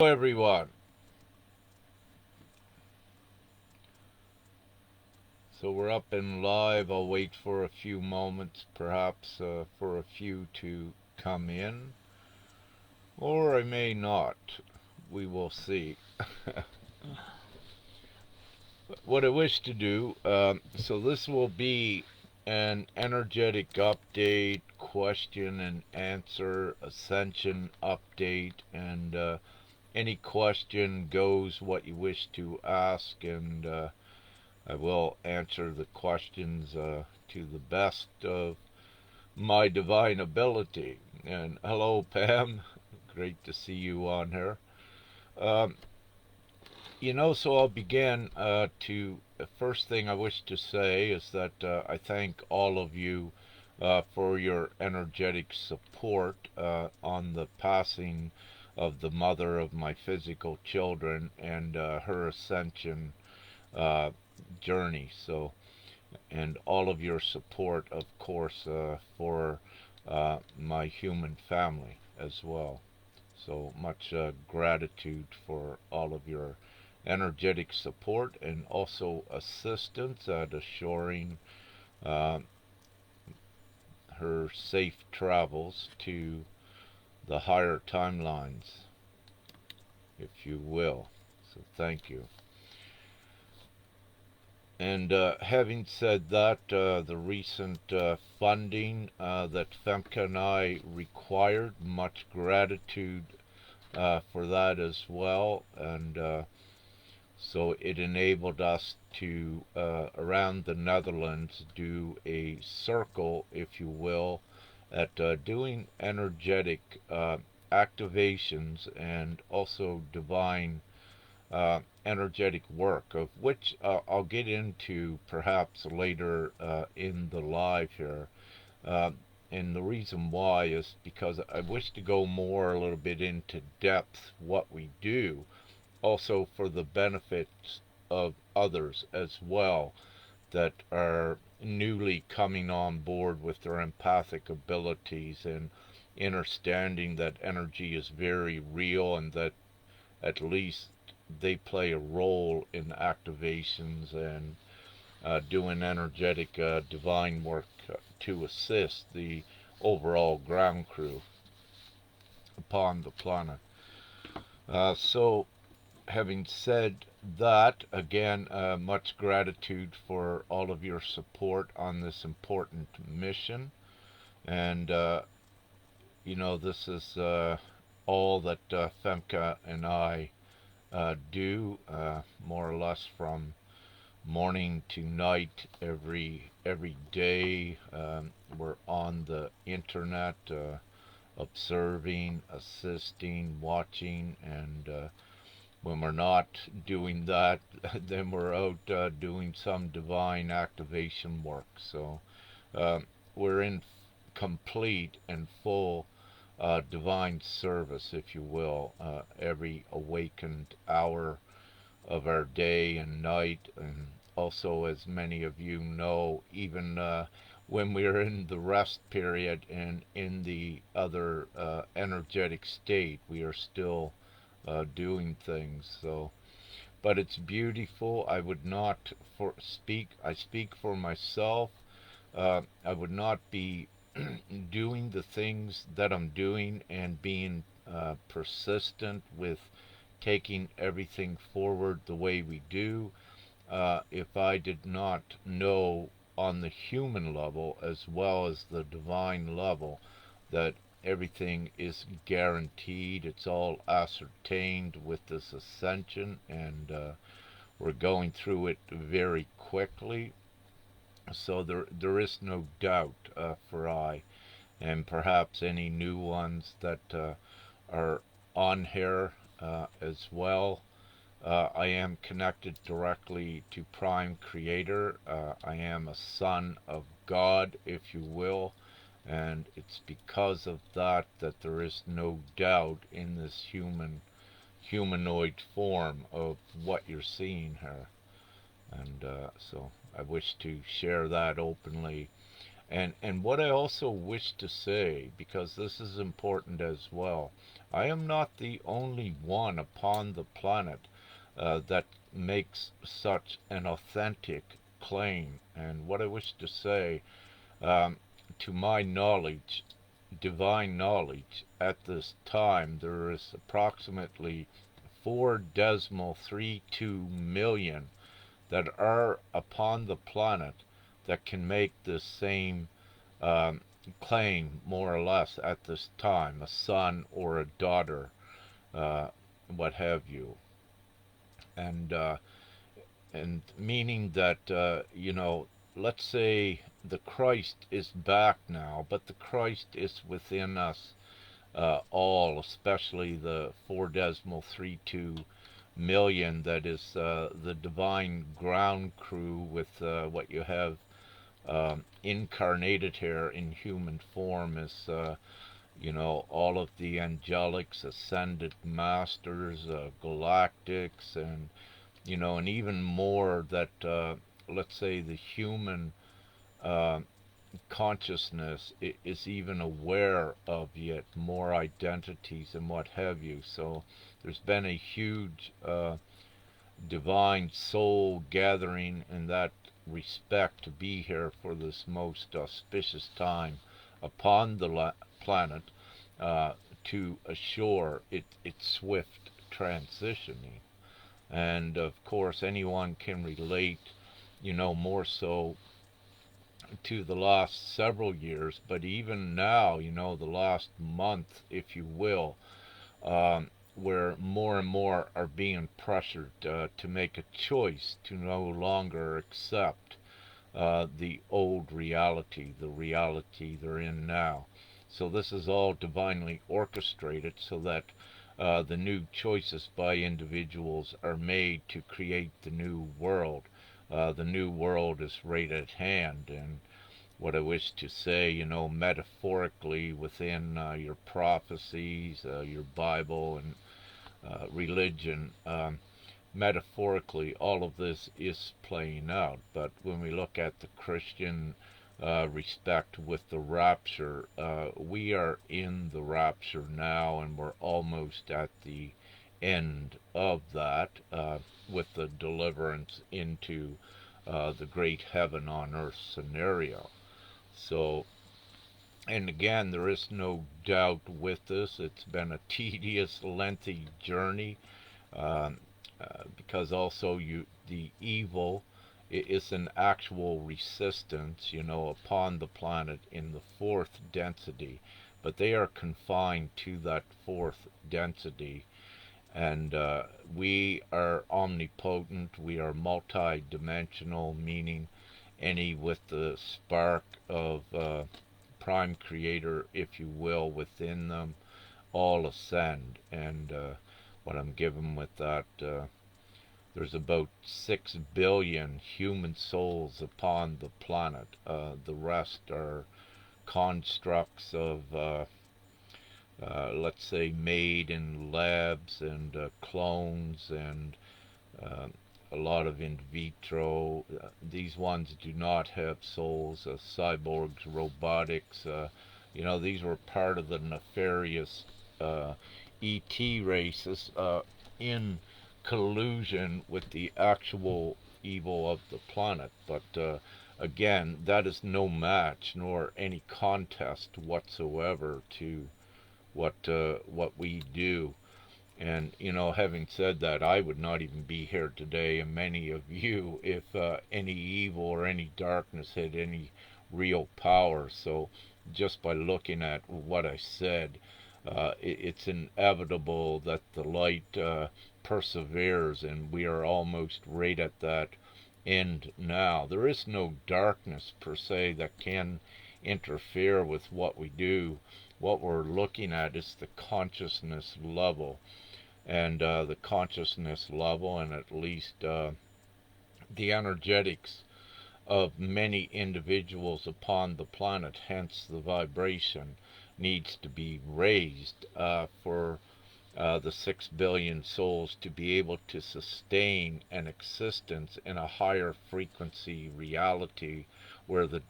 Hello, everyone. So we're up and live. I'll wait for a few moments, perhaps for a few to come in, or I may not. We will see. What I wish to do, so this will be an energetic update, question and answer, Ascension update, and any question goes what you wish to ask, and I will answer the questions to the best of my divine ability. And hello, Pam. Great to see you on here. Um, so I'll begin to. The first thing I wish to say is that I thank all of you for your energetic support on the passing of the mother of my physical children and her ascension uh, journey. So, and all of your support, of course, for my human family as well. So much gratitude for all of your energetic support and also assistance at assuring uh, her safe travels to the higher timelines, if you will. So thank you. And having said that, the recent funding that FEMCA and I required, much gratitude for that as well. And so it enabled us to, around the Netherlands, do a circle, if you will, at doing energetic activations and also divine energetic work, of which I'll get into perhaps later in the live here. Uh, and the reason why is because I wish to go more a little bit into depth what we do, also for the benefits of others as well that are newly coming on board with their empathic abilities and understanding that energy is very real and that at least they play a role in activations and doing energetic divine work to assist the overall ground crew upon the planet. So, having said that, again, much gratitude for all of your support on this important mission. And, this is all that Femke and I do, more or less from morning to night, every day. We're on the internet, observing, assisting, watching, and when we're not doing that, then we're out doing some divine activation work. So uh, we're in complete and full divine service, if you will, every awakened hour of our day and night. And also, as many of you know, even when we're in the rest period and in the other energetic state, we are still doing things. So, but it's beautiful. I would not I speak for myself. I would not be doing the things that I'm doing and being persistent with taking everything forward the way we do if I did not know on the human level as well as the divine level that everything is guaranteed. It's all ascertained with this ascension, and we're going through it very quickly. So there is no doubt for I, and perhaps any new ones that are on here as well. I am connected directly to Prime Creator. I am a son of God, if you will, and it's because of that that there is no doubt in this humanoid form of what you're seeing here. And so I wish to share that openly And what I also wish to say, because this is important as well, I am not the only one upon the planet that makes such an authentic claim. And what I wish to say, um, to my knowledge, divine knowledge, at this time, there is approximately 4.32 million that are upon the planet that can make this same um, claim, more or less, at this time, a son or a daughter, uh, what have you. And and meaning that let's say the Christ is back now, but the Christ is within us all, especially the 4.32 million that is the divine ground crew with what you have incarnated here in human form is all of the angelics, ascended masters, galactics, and even more that let's say the human uh, consciousness is even aware of, yet more identities and what have you. So there's been a huge divine soul gathering in that respect to be here for this most auspicious time upon the planet uh, to assure its swift transitioning. And of course, anyone can relate, more so to the last several years, but even now, the last month, if you will, where more and more are being pressured to make a choice to no longer accept the old reality, the reality they're in now. So this is all divinely orchestrated so that the new choices by individuals are made to create the new world. The new world is right at hand, and what I wish to say, metaphorically within your prophecies, your Bible, and religion, metaphorically, all of this is playing out. But when we look at the Christian respect with the rapture, we are in the rapture now, and we're almost at the end of that with the deliverance into the great heaven on earth scenario. So, and again, there is no doubt with this. It's been a tedious, lengthy journey um, because also the evil is an actual resistance, upon the planet in the fourth density, but they are confined to that fourth density. And we are omnipotent, we are multi-dimensional, meaning any with the spark of prime creator, if you will, within them, all ascend. And what I'm given with that, there's about 6 billion human souls upon the planet. The rest are constructs of, let's say, made in labs and clones and uh, a lot of in vitro. These ones do not have souls. Cyborgs, robotics. These were part of the nefarious ET races in collusion with the actual evil of the planet. But again, that is no match nor any contest whatsoever to what we do. And having said that, I would not even be here today, and many of you, if any evil or any darkness had any real power. So, just by looking at what I said, it's inevitable that the light perseveres, and we are almost right at that end now. There is no darkness per se that can interfere with what we do. What we're looking at is the consciousness level, and the consciousness level, and at least the energetics of many individuals upon the planet, hence the vibration needs to be raised for the 6 billion souls to be able to sustain an existence in a higher frequency reality where the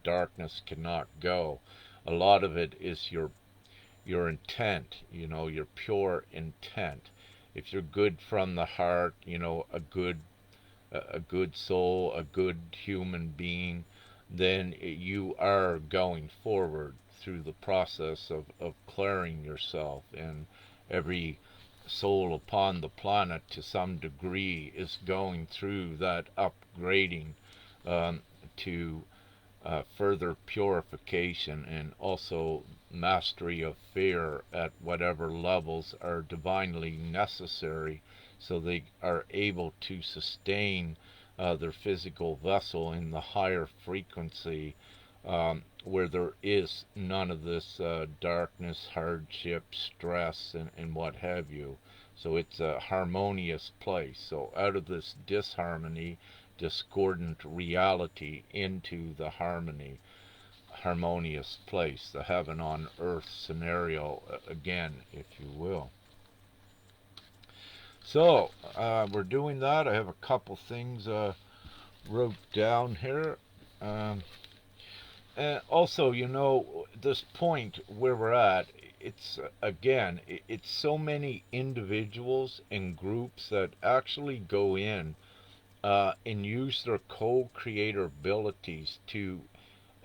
darkness cannot go. A lot of it is your intent, your pure intent. If you're good from the heart, a good soul, a good human being, then you are going forward through the process of clearing yourself. And every soul upon the planet, to some degree, is going through that upgrading to further purification, and also mastery of fear at whatever levels are divinely necessary, so they are able to sustain their physical vessel in the higher frequency, where there is none of this darkness, hardship, stress, and what have you. So it's a harmonious place. So out of this disharmony, discordant reality, into the harmonious place, the heaven on earth scenario, again, if you will. So we're doing that. I have a couple things wrote down here. Um, and also, this point where we're at, it's again, it's so many individuals and groups that actually go in and use their co-creator abilities to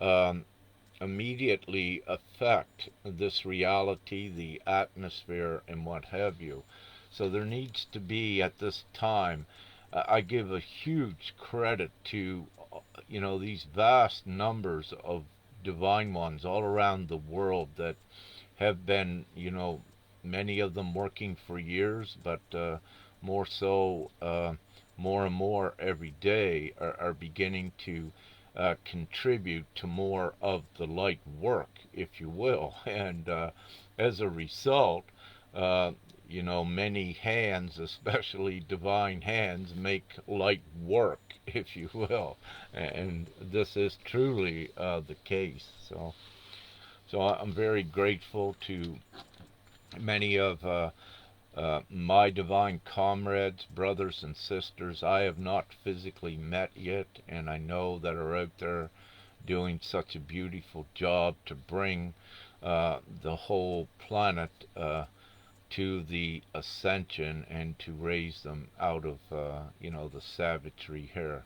um, immediately affect this reality, the atmosphere, and what have you. So there needs to be, at this time, I give a huge credit to, these vast numbers of divine ones all around the world that have been, many of them working for years, but more so, more and more every day are beginning to contribute to more of the light work, if you will. And as a result, uh, many hands, especially divine hands, make light work, if you will. And this is truly the case. So I'm very grateful to many of my divine comrades, brothers and sisters I have not physically met yet, and I know that are out there doing such a beautiful job to bring the whole planet to the ascension, and to raise them out of the savagery here.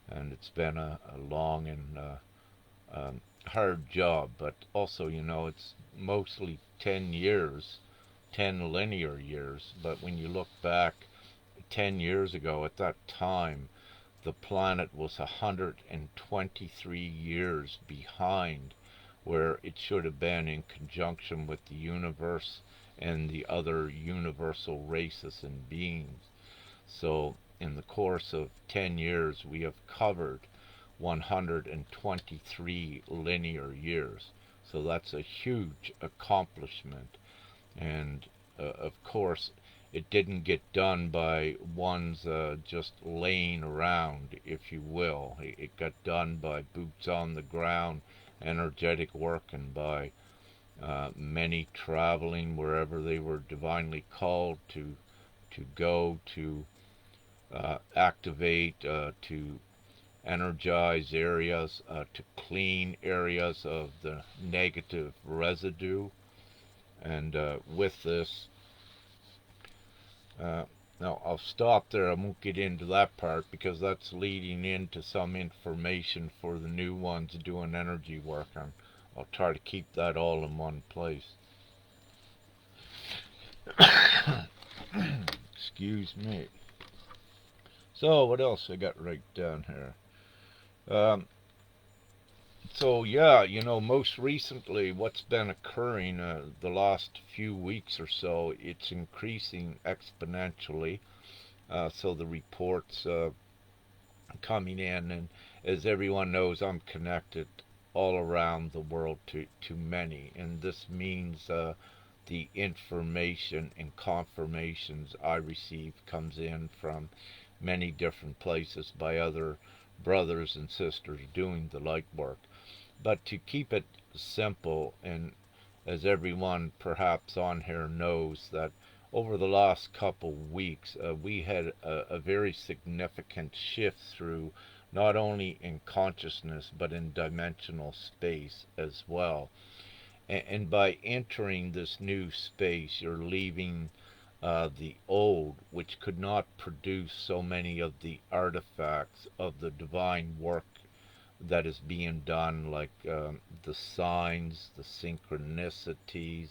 And it's been a long and hard job, but also, it's mostly 10 years, 10 linear years. But when you look back 10 years ago, at that time, the planet was 123 years behind where it should have been, in conjunction with the universe and the other universal races and beings. So, in the course of 10 years, we have covered 123 linear years. So that's a huge accomplishment. And of course, it didn't get done by ones just laying around, if you will. It got done by boots on the ground, energetic work, and by many traveling wherever they were divinely called to go, to activate, to energize areas, to clean areas of the negative residue. And with this, uh, now I'll stop there. I won't get into that part because that's leading into some information for the new ones doing energy work. I'll try to keep that all in one place. Excuse me. So what else I got right down here? Um, so yeah, most recently, what's been occurring the last few weeks or so, it's increasing exponentially. So the reports coming in, and as everyone knows, I'm connected all around the world to many, and this means the information and confirmations I receive comes in from many different places by other brothers and sisters doing the light work. But to keep it simple, and as everyone perhaps on here knows, that over the last couple weeks, we had a very significant shift through not only in consciousness but in dimensional space as well. And by entering this new space, you're leaving the old, which could not produce so many of the artifacts of the divine work that is being done, like the signs, the synchronicities,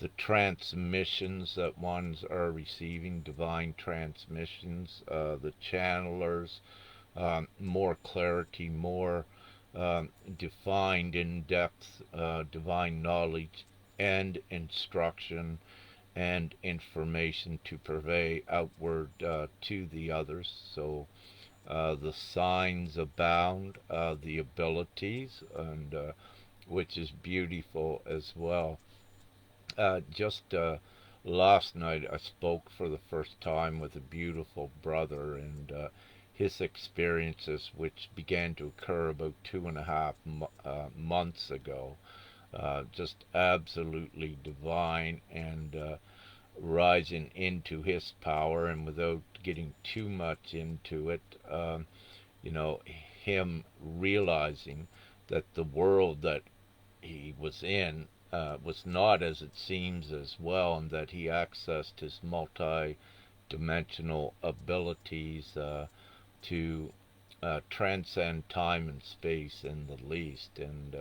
the transmissions that ones are receiving, divine transmissions, the channelers, more clarity, more defined in depth divine knowledge and instruction and information to purvey outward to the others. So the signs abound, the abilities, and which is beautiful as well. Just last night, I spoke for the first time with a beautiful brother, and his experiences, which began to occur about 2.5 months ago, just absolutely divine and rising into his power, and without getting too much into it, you know, him realizing that the world that he was in was not as it seems as well, and that he accessed his multi-dimensional abilities to transcend time and space in the least. And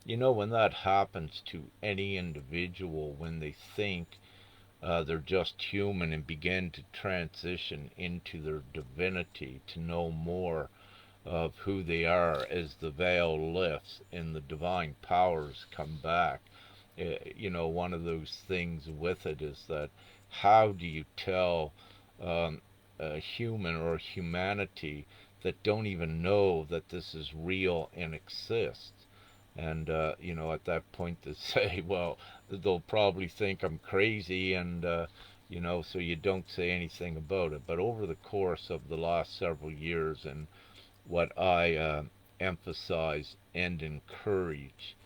when that happens to any individual, when they think they're just human and begin to transition into their divinity, to know more of who they are as the veil lifts and the divine powers come back. One of those things with it is that how do you tell a human or humanity that don't even know that this is real and exists? And at that point they say, well, they'll probably think I'm crazy, and so you don't say anything about it. But over the course of the last several years, and what I emphasize and encourage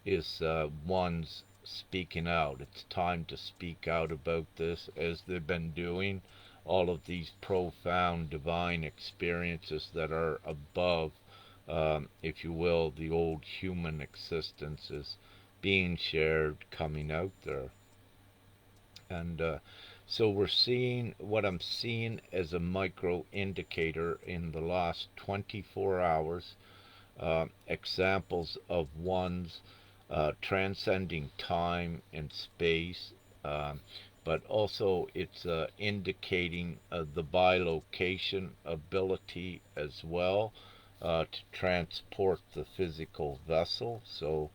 is one's speaking out. It's time to speak out about this, as they've been doing. All of these profound divine experiences that are above, if you will, the old human existence is being shared, coming out there. And so we're seeing what I'm seeing as a micro indicator in the last 24 hours, examples of one's transcending time and space, but also it's indicating the bilocation ability as well, to transport the physical vessel. So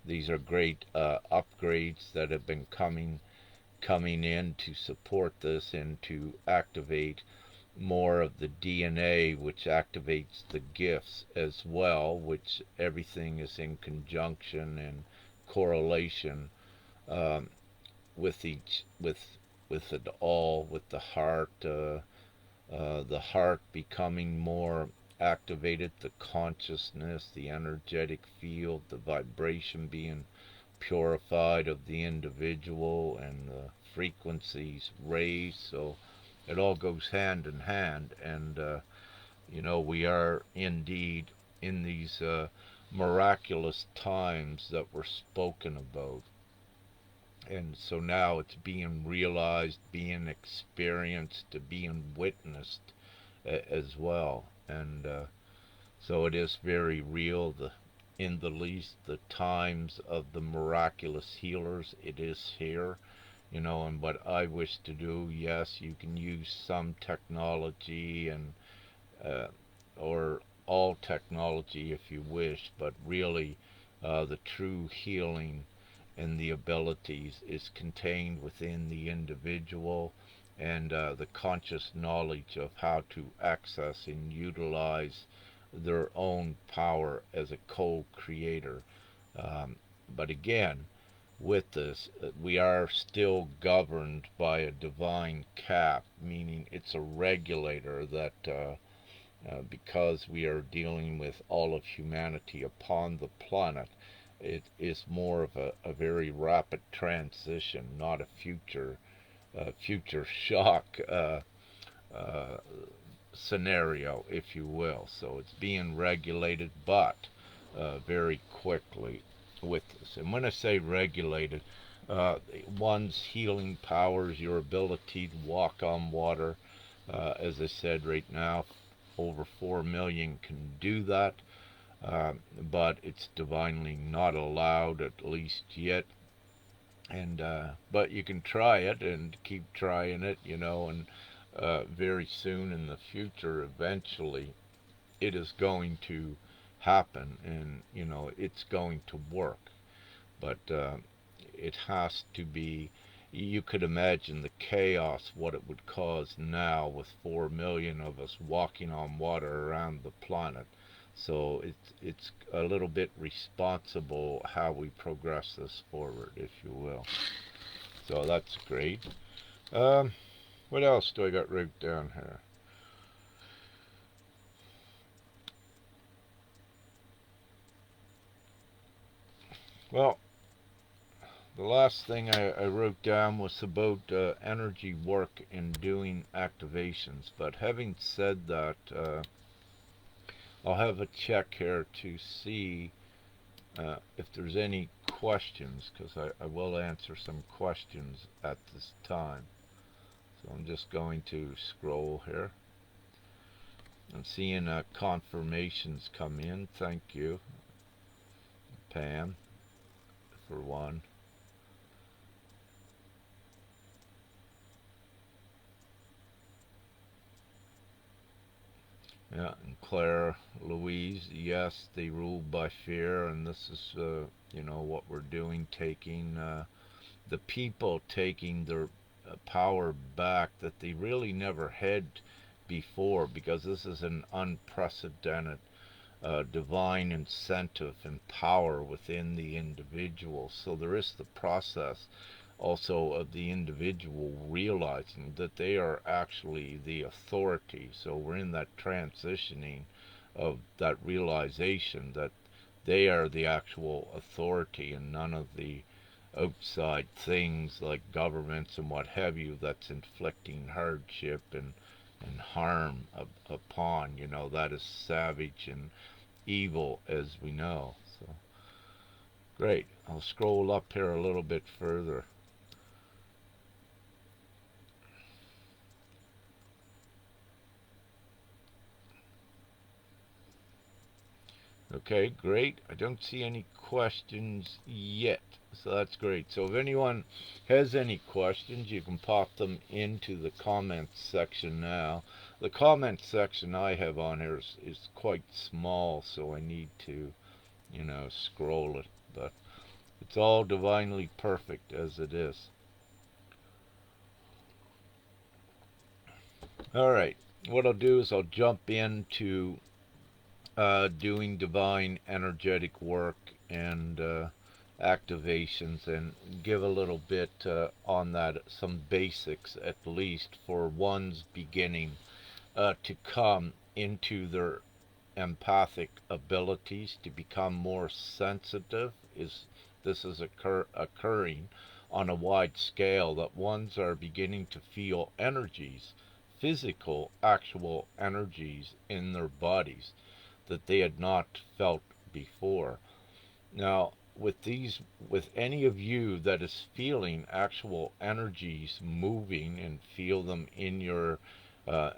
these are great upgrades that have been coming in to support this and to activate more of the DNA, which activates the gifts as well, which everything is in conjunction and correlation um, with each with it all, with the heart becoming more activated, the consciousness, the energetic field, the vibration being purified of the individual, and the frequencies raised. So it all goes hand in hand, and we are indeed in these miraculous times that were spoken about. And so now it's being realized, being experienced, being witnessed as well. And so it is very real. In the least, the times of the miraculous healers, it is here. And what I wish to do, yes, you can use some technology, and uh, or all technology if you wish, but really the true healing and the abilities is contained within the individual, and the conscious knowledge of how to access and utilize their own power as a co-creator. But again, with this, we are still governed by a divine cap, meaning it's a regulator that because we are dealing with all of humanity upon the planet, it is more of a very rapid transition, not a future shock uh, scenario, if you will. So it's being regulated, but very quickly with this. And when I say regulated, one's healing powers, your ability to walk on water. As I said, right now, over 4 million can do that, but it's divinely not allowed, at least yet. And but you can try it and keep trying it, and very soon in the future, eventually, it is going to happen, and it's going to work. But it has to be. You could imagine the chaos what it would cause now with 4 million of us walking on water around the planet. So it's a little bit responsible how we progress this forward, if you will. So that's great. Um, what else do I got wrote down here? Well, the last thing I wrote down was about energy work in doing activations. But having said that, I'll have a check here to see if there's any questions, because I will answer some questions at this time. So I'm just going to scroll here. I'm seeing confirmations come in. Thank you, Pam, for one. Yeah, and Claire, Louise, yes, they rule by fear, and this is, what we're doing, taking the people taking their power back that they really never had before, because this is an unprecedented divine incentive and power within the individual. So there is the process also of the individual realizing that they are actually the authority. So we're in that transitioning of that realization that they are the actual authority and none of the outside things like governments and what have you that's inflicting hardship and harm upon. That is savage and evil, as we know. So great. I'll scroll up here a little bit further. Okay, great. I don't see any questions yet, so that's great. So if anyone has any questions, you can pop them into the comments section now. The comment section I have on here is quite small, so I need to, scroll it. But it's all divinely perfect as it is. All right. What I'll do is I'll jump into doing divine energetic work and activations and give a little bit on that, some basics at least for one's beginning to come into their empathic abilities, to become more sensitive. This is occurring on a wide scale, that ones are beginning to feel energies, physical actual energies in their bodies that they had not felt before. Now, with any of you that is feeling actual energies moving and feel them in your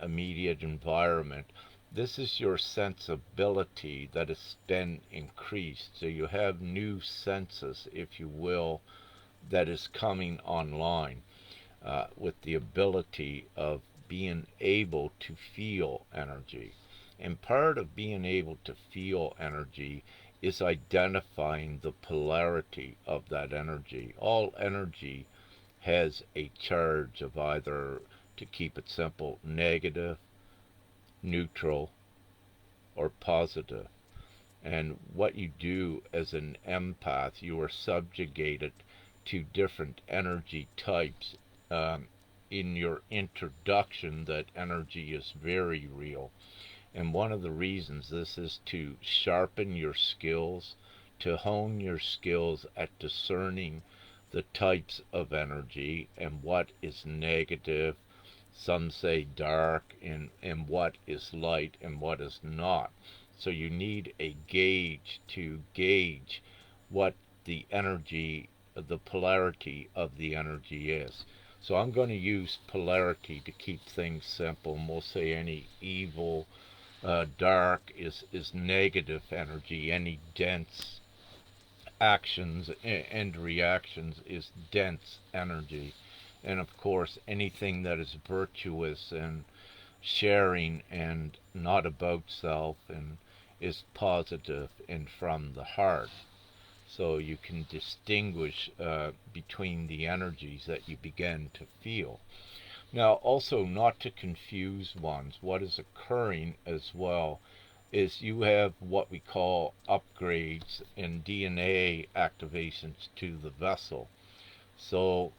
immediate environment, this is your sensibility that has been increased. So you have new senses, if you will, that is coming online with the ability of being able to feel energy. And part of being able to feel energy is identifying the polarity of that energy. All energy has a charge of either, to keep it simple, negative, neutral, or positive. And what you do as an empath, you are subjugated to different energy types. In your introduction, that energy is very real. And one of the reasons this is to sharpen your skills, to hone your skills at discerning the types of energy and what is negative, some say dark, and what is light and what is not. So you need a gauge to gauge what the energy, the polarity of the energy is. So I'm going to use polarity to keep things simple, and we'll say any evil, dark is negative energy. Any dense actions and reactions is dense energy. And of course, anything that is virtuous and sharing and not about self and is positive and from the heart. So you can distinguish between the energies that you begin to feel. Now, also, not to confuse ones, what is occurring as well is you have what we call upgrades and DNA activations to the vessel. So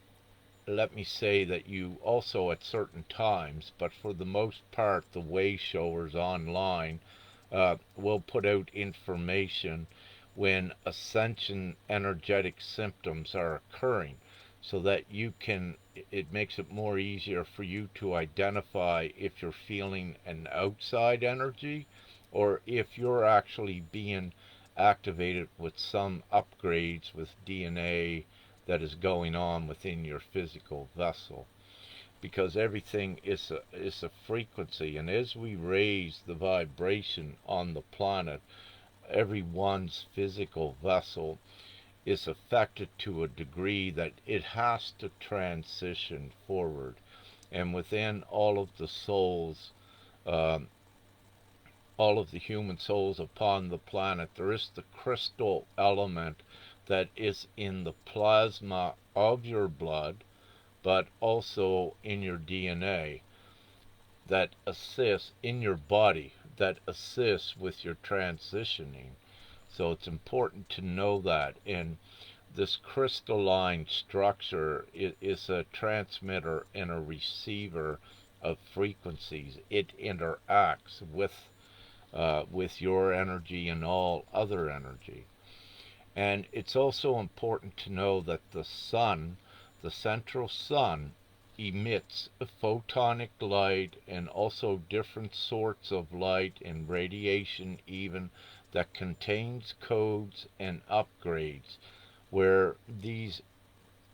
let me say that you also at certain times, but for the most part, the way showers online will put out information when ascension energetic symptoms are occurring, so that you can, it makes it more easier for you to identify if you're feeling an outside energy or if you're actually being activated with some upgrades with DNA that is going on within your physical vessel, because everything is a frequency, and as we raise the vibration on the planet, everyone's physical vessel is affected to a degree that it has to transition forward. And within um, all of the human souls upon the planet, there is the crystal element that is in the plasma of your blood, but also in your DNA, that assists in your body, that assists with your transitioning. So it's important to know that. And this crystalline structure is a transmitter and a receiver of frequencies. It interacts with your energy and all other energy. And it's also important to know that the sun, the central sun, emits a photonic light and also different sorts of light and radiation even that contains codes and upgrades, where these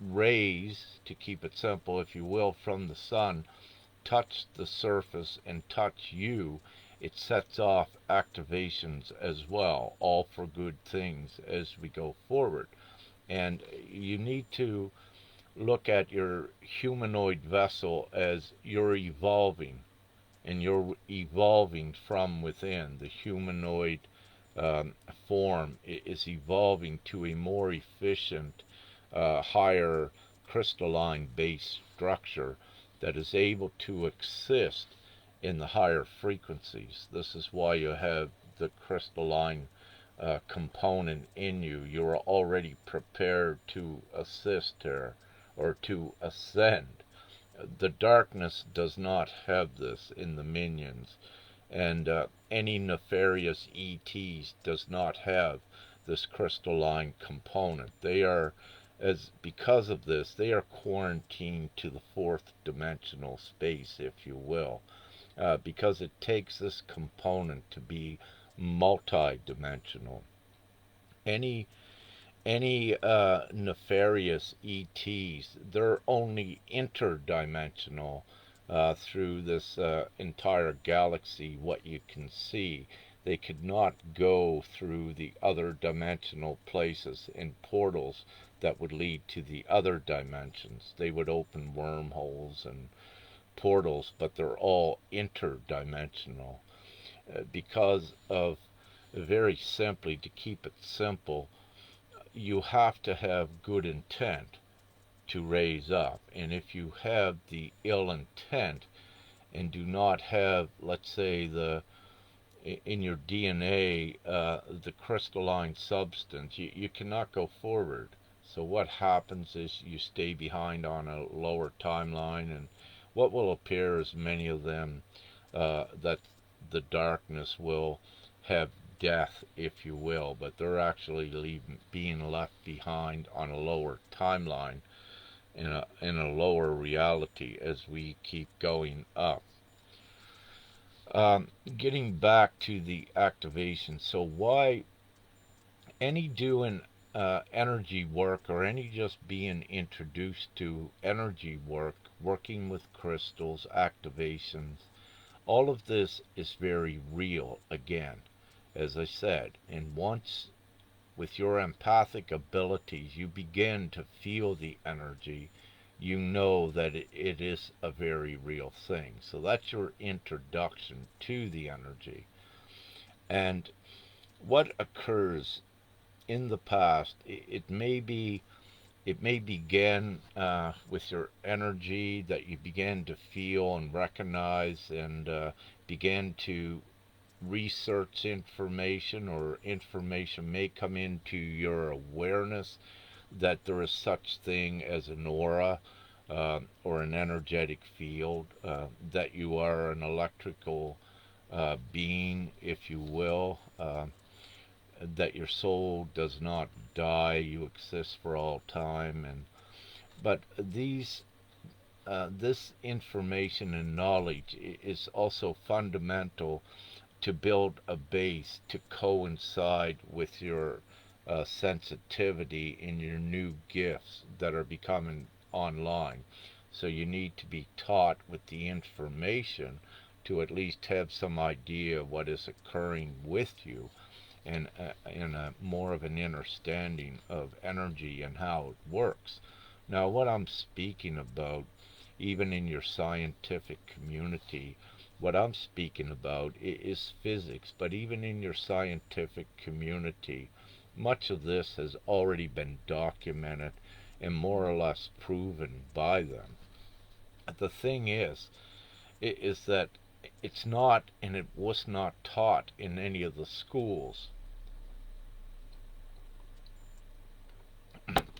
rays, to keep it simple if you will, from the sun touch the surface and touch you, it sets off activations as well, all for good things as we go forward. And you need to look at your humanoid vessel as you're evolving, and you're evolving from within. The humanoid um, form is evolving to a more efficient, higher crystalline base structure that is able to exist in the higher frequencies. This is why you have the crystalline component in you. You're already prepared to assist her or to ascend. The darkness does not have this in the minions, and any nefarious ETs does not have this crystalline component. They are, as because of this, they are quarantined to the fourth dimensional space, if you will, because it takes this component to be multi-dimensional. Any nefarious ETs, they're only interdimensional through this entire galaxy, what you can see. They could not go through the other dimensional places and portals that would lead to the other dimensions. They would open wormholes and portals, but they're all interdimensional because of, very simply, to keep it simple, you have to have good intent to raise up. And if you have the ill intent and do not have, let's say, in your DNA, the crystalline substance, you cannot go forward. So what happens is you stay behind on a lower timeline, and what will appear is many of them that the darkness will have death, if you will, but they're actually being left behind on a lower timeline, in a lower reality as we keep going up. Getting back to the activation, so why any doing energy work, or any just being introduced to energy work, working with crystals, activations, all of this is very real again, as I said. And once, with your empathic abilities, you begin to feel the energy, you know that it is a very real thing. So that's your introduction to the energy. And what occurs in the past, it may begin with your energy that you begin to feel and recognize, and begin to research information, or information may come into your awareness that there is such thing as an aura, or an energetic field, that you are an electrical being, if you will, that your soul does not die, you exist for all time. And but this information and knowledge is also fundamental to build a base to coincide with your sensitivity in your new gifts that are becoming online. So you need to be taught with the information to at least have some idea of what is occurring with you, and a more of an understanding of energy and how it works. Now, what I'm speaking about, even in your scientific community, what I'm speaking about is physics, but even in your scientific community, much of this has already been documented and more or less proven by them. The thing is that it's not, and it was not taught in any of the schools.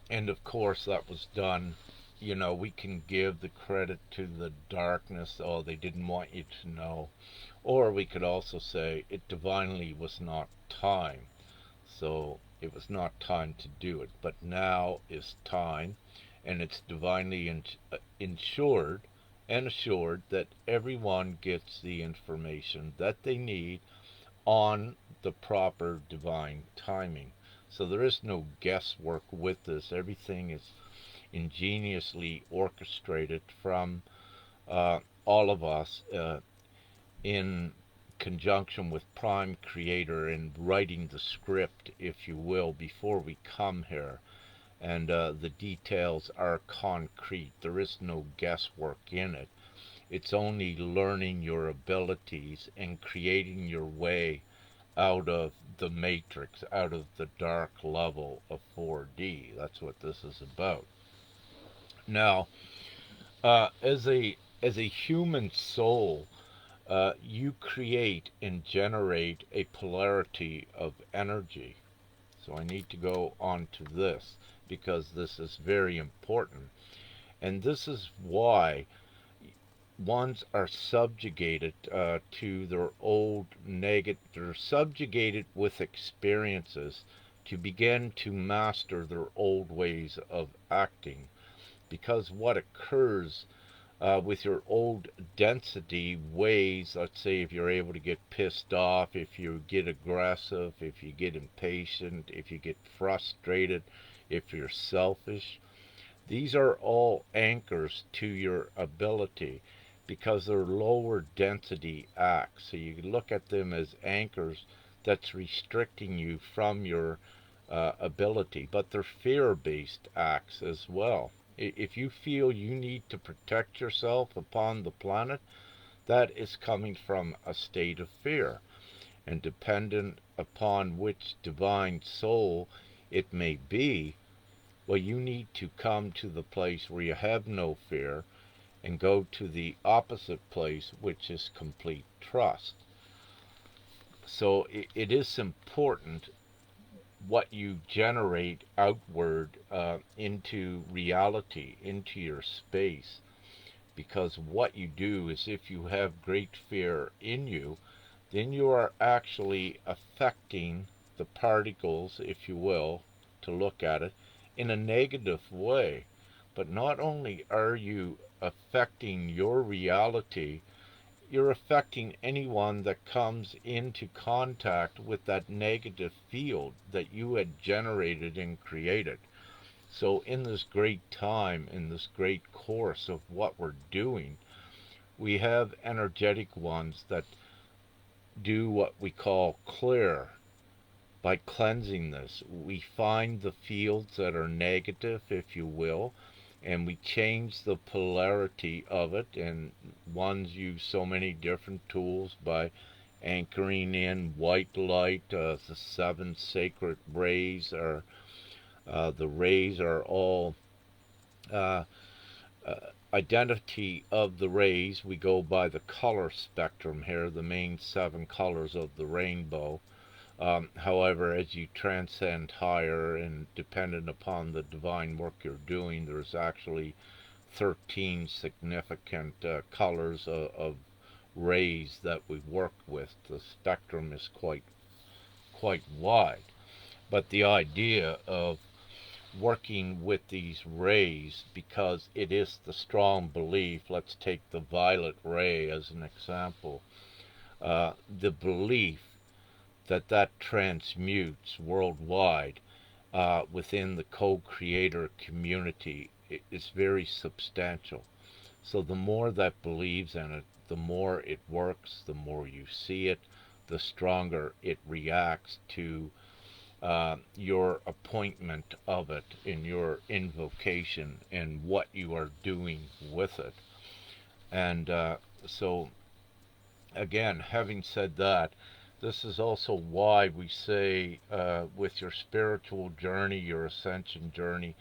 And of course, that was done. We can give the credit to the darkness. Oh, they didn't want you to know. Or we could also say it divinely was not time. So it was not time to do it. But now is time, and it's divinely ensured and assured that everyone gets the information that they need on the proper divine timing. So there is no guesswork with this. Everything is ingeniously orchestrated from all of us, in conjunction with Prime Creator, and writing the script, if you will, before we come here. And the details are concrete. There is no guesswork in it. It's only learning your abilities and creating your way out of the matrix, out of the dark level of 4D. That's what this is about. Now, as a human soul, you create and generate a polarity of energy. So I need to go on to this, because this is very important. And this is why ones are subjugated to their old negative, they're subjugated with experiences to begin to master their old ways of acting. Because what occurs with your old density ways, let's say if you're able to get pissed off, if you get aggressive, if you get impatient, if you get frustrated, if you're selfish, these are all anchors to your ability, because they're lower density acts. So you look at them as anchors that's restricting you from your ability, but they're fear-based acts as well. If you feel you need to protect yourself upon the planet, that is coming from a state of fear. And dependent upon which divine soul it may be, well, you need to come to the place where you have no fear, and go to the opposite place, which is complete trust. So it is important what you generate outward into reality, into your space. Because what you do is, if you have great fear in you, then you are actually affecting the particles, if you will, to look at it, in a negative way. But not only are you affecting your reality, you're affecting anyone that comes into contact with that negative field that you had generated and created. So, in this great time, in this great course of what we're doing, we have energetic ones that do what we call clear. By cleansing this, we find the fields that are negative, if you will, and we change the polarity of it. And ones use so many different tools by anchoring in white light. The seven sacred rays are the rays are all uh, uh, identity of the rays. We go by the color spectrum here, the main seven colors of the rainbow. However, as you transcend higher and dependent upon the divine work you're doing, there's actually 13 significant colors of rays that we work with. The spectrum is quite wide. But the idea of working with these rays, because it is the strong belief, let's take the violet ray as an example, the belief that that transmutes worldwide within the co-creator community is very substantial. So the more that believes in it, the more it works, the more you see it, the stronger it reacts to your appointment of it in your invocation and what you are doing with it. And so, again, having said that, this is also why we say with your spiritual journey, your ascension journey,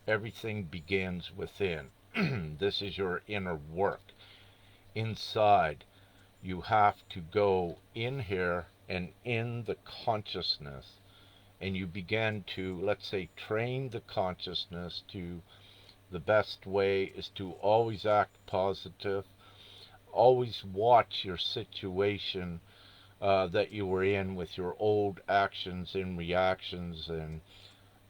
everything begins within. This is your inner work. Inside, you have to go in here and in the consciousness, and you begin to, let's say, train the consciousness to the best way is to always act positive, always watch your situation that you were in with your old actions and reactions and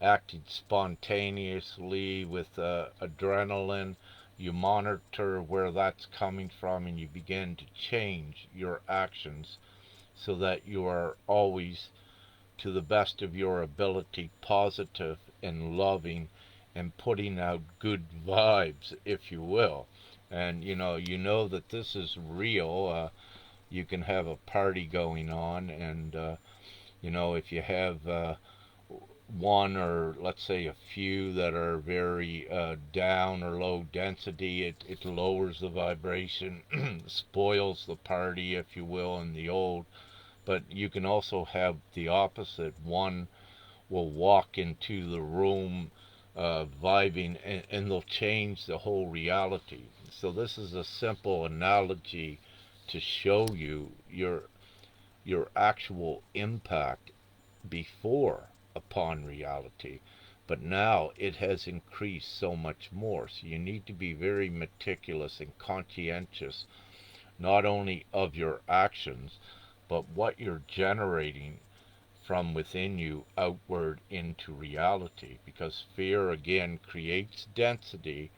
acted spontaneously with adrenaline. You monitor where that's coming from and you begin to change your actions so that you are always, to the best of your ability, positive and loving and putting out good vibes, if you will. And you know that this is real. You can have a party going on, and if you have one or let's say a few that are very down or low density, it lowers the vibration, spoils the party, if you will, in the old. But you can also have the opposite. One will walk into the room vibing, and they'll change the whole reality. So this is a simple analogy to show you your actual impact before upon reality. But now it has increased so much more. So you need to be very meticulous and conscientious, not only of your actions, but what you're generating from within you outward into reality. Because fear, again, creates density,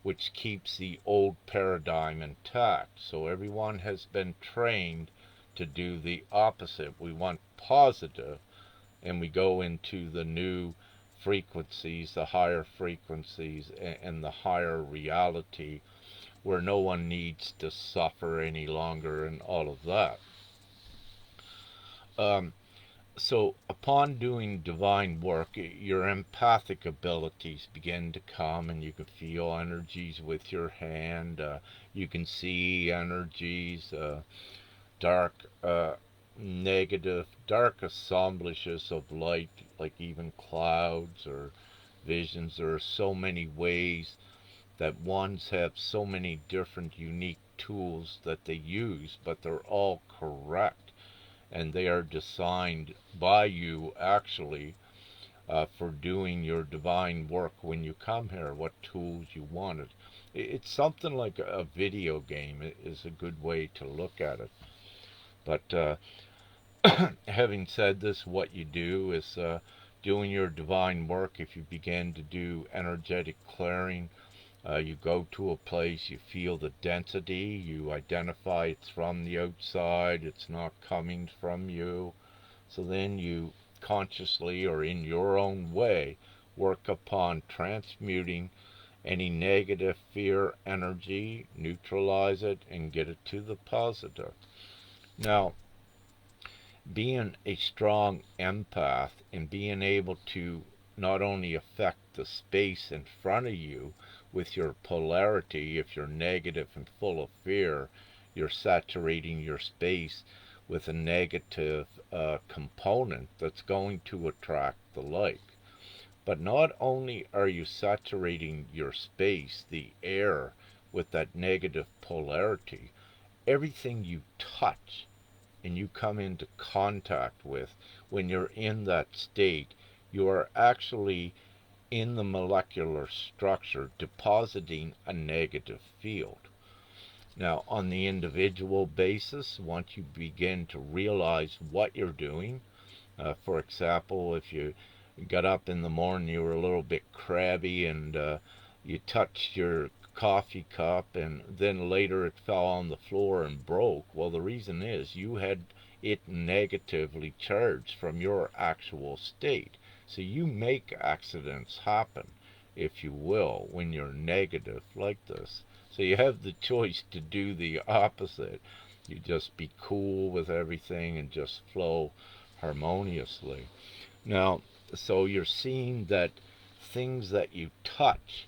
which keeps the old paradigm intact. So everyone has been trained to do the opposite. We want positive, and we go into the new frequencies, the higher frequencies, and the higher reality where no one needs to suffer any longer and all of that. Um, so, upon doing divine work, your empathic abilities begin to come, and you can feel energies with your hand. You can see energies, dark, negative, dark assemblages of light, like even clouds or visions. There are so many ways that ones have so many different unique tools that they use, but they're all correct, and they are designed by you actually for doing your divine work when you come here, what tools you wanted. It's something like a video game is a good way to look at it. But having said this, what you do is doing your divine work. If you begin to do energetic clearing, you go to a place, you feel the density, you identify it's from the outside, it's not coming from you. So then you consciously or in your own way work upon transmuting any negative fear energy, neutralize it, and get it to the positive. Now, being a strong empath and being able to not only affect the space in front of you with your polarity, if you're negative and full of fear, you're saturating your space with a negative component that's going to attract the like. But not only are you saturating your space, the air, with that negative polarity, everything you touch and you come into contact with when you're in that state, you are actually in the molecular structure depositing a negative field. Now, on the individual basis, once you begin to realize what you're doing, for example, if you got up in the morning, you were a little bit crabby, and you touched your coffee cup, and then later it fell on the floor and broke. Well, the reason is you had it negatively charged from your actual state. So you make accidents happen, if you will, when you're negative like this. So you have the choice to do the opposite. You just be cool with everything and just flow harmoniously. Now, so you're seeing that things that you touch,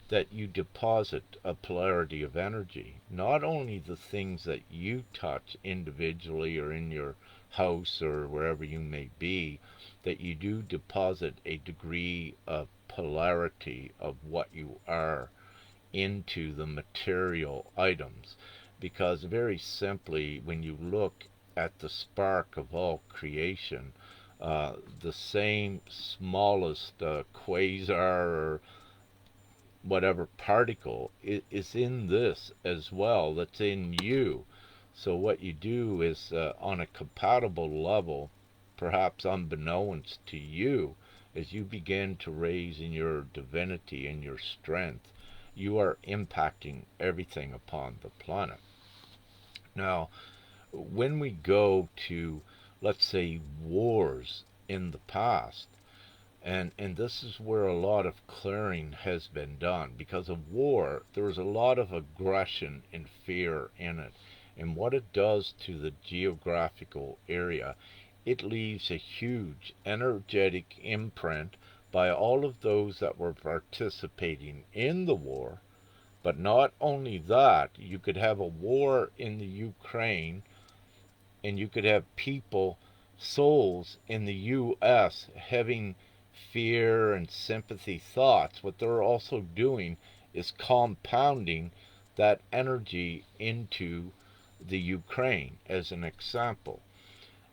that you deposit a polarity of energy. Not only the things that you touch individually or in your house or wherever you may be, that you do deposit a degree of polarity of what you are into the material items. Because very simply, when you look at the spark of all creation, the same smallest quasar or whatever particle is in this as well, that's in you. So what you do is on a compatible level, perhaps unbeknownst to you, as you begin to raise in your divinity and your strength, you are impacting everything upon the planet. Now, when we go to, let's say, wars in the past, and this is where a lot of clearing has been done. Because of war, there is a lot of aggression and fear in it. And what it does to the geographical area, it leaves a huge energetic imprint by all of those that were participating in the war. But not only that, you could have a war in the Ukraine, and you could have people, souls in the U.S., having fear and sympathy thoughts. What they're also doing is compounding that energy into the Ukraine, as an example.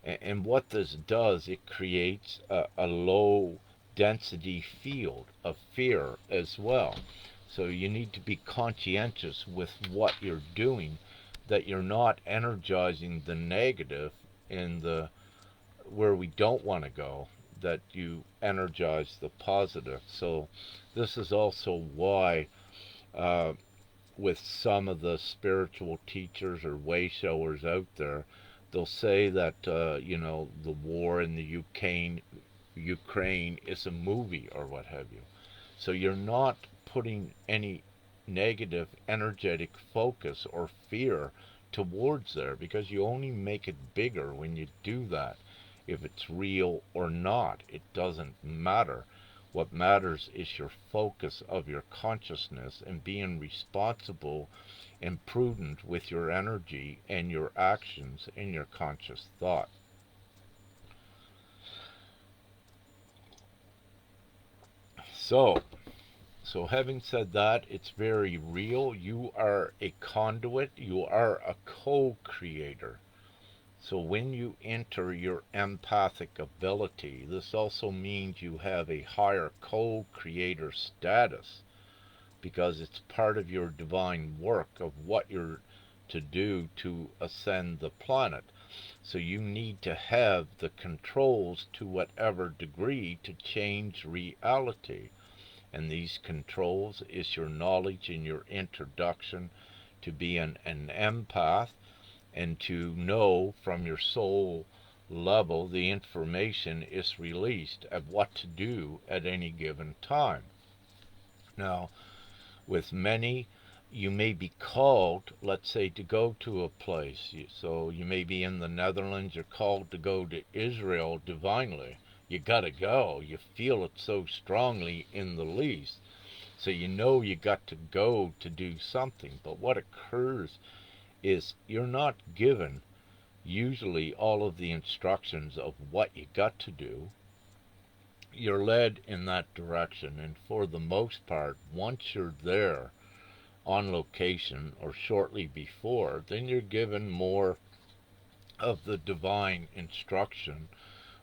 And what this does, it creates a low density field of fear as well. So you need to be conscientious with what you're doing, that you're not energizing the negative in the where we don't want to go, that you energize the positive. So this is also why with some of the spiritual teachers or way showers out there, they'll say that the war in the Ukraine is a movie or what have you. So you're not putting any negative energetic focus or fear towards there, because you only make it bigger when you do that. If it's real or not, it doesn't matter. What matters is your focus of your consciousness and being responsible and prudent with your energy and your actions and your conscious thought. So, so having said that, it's very real. You are a conduit, you are a co-creator. So when you enter your empathic ability, this also means you have a higher co-creator status, because it's part of your divine work of what you're to do to ascend the planet. So you need to have the controls to whatever degree to change reality. And these controls is your knowledge and your introduction to be an empath, and to know from your soul level the information is released of what to do at any given time. Now, with many, you may be called, let's say, to go to a place. So you may be in the Netherlands, you're called to go to Israel divinely. You gotta go. You feel it so strongly in the least. So you know you got to go to do something. But what occurs is you're not given usually all of the instructions of what you got to do. You're led in that direction, and for the most part, once you're there on location or shortly before, then you're given more of the divine instruction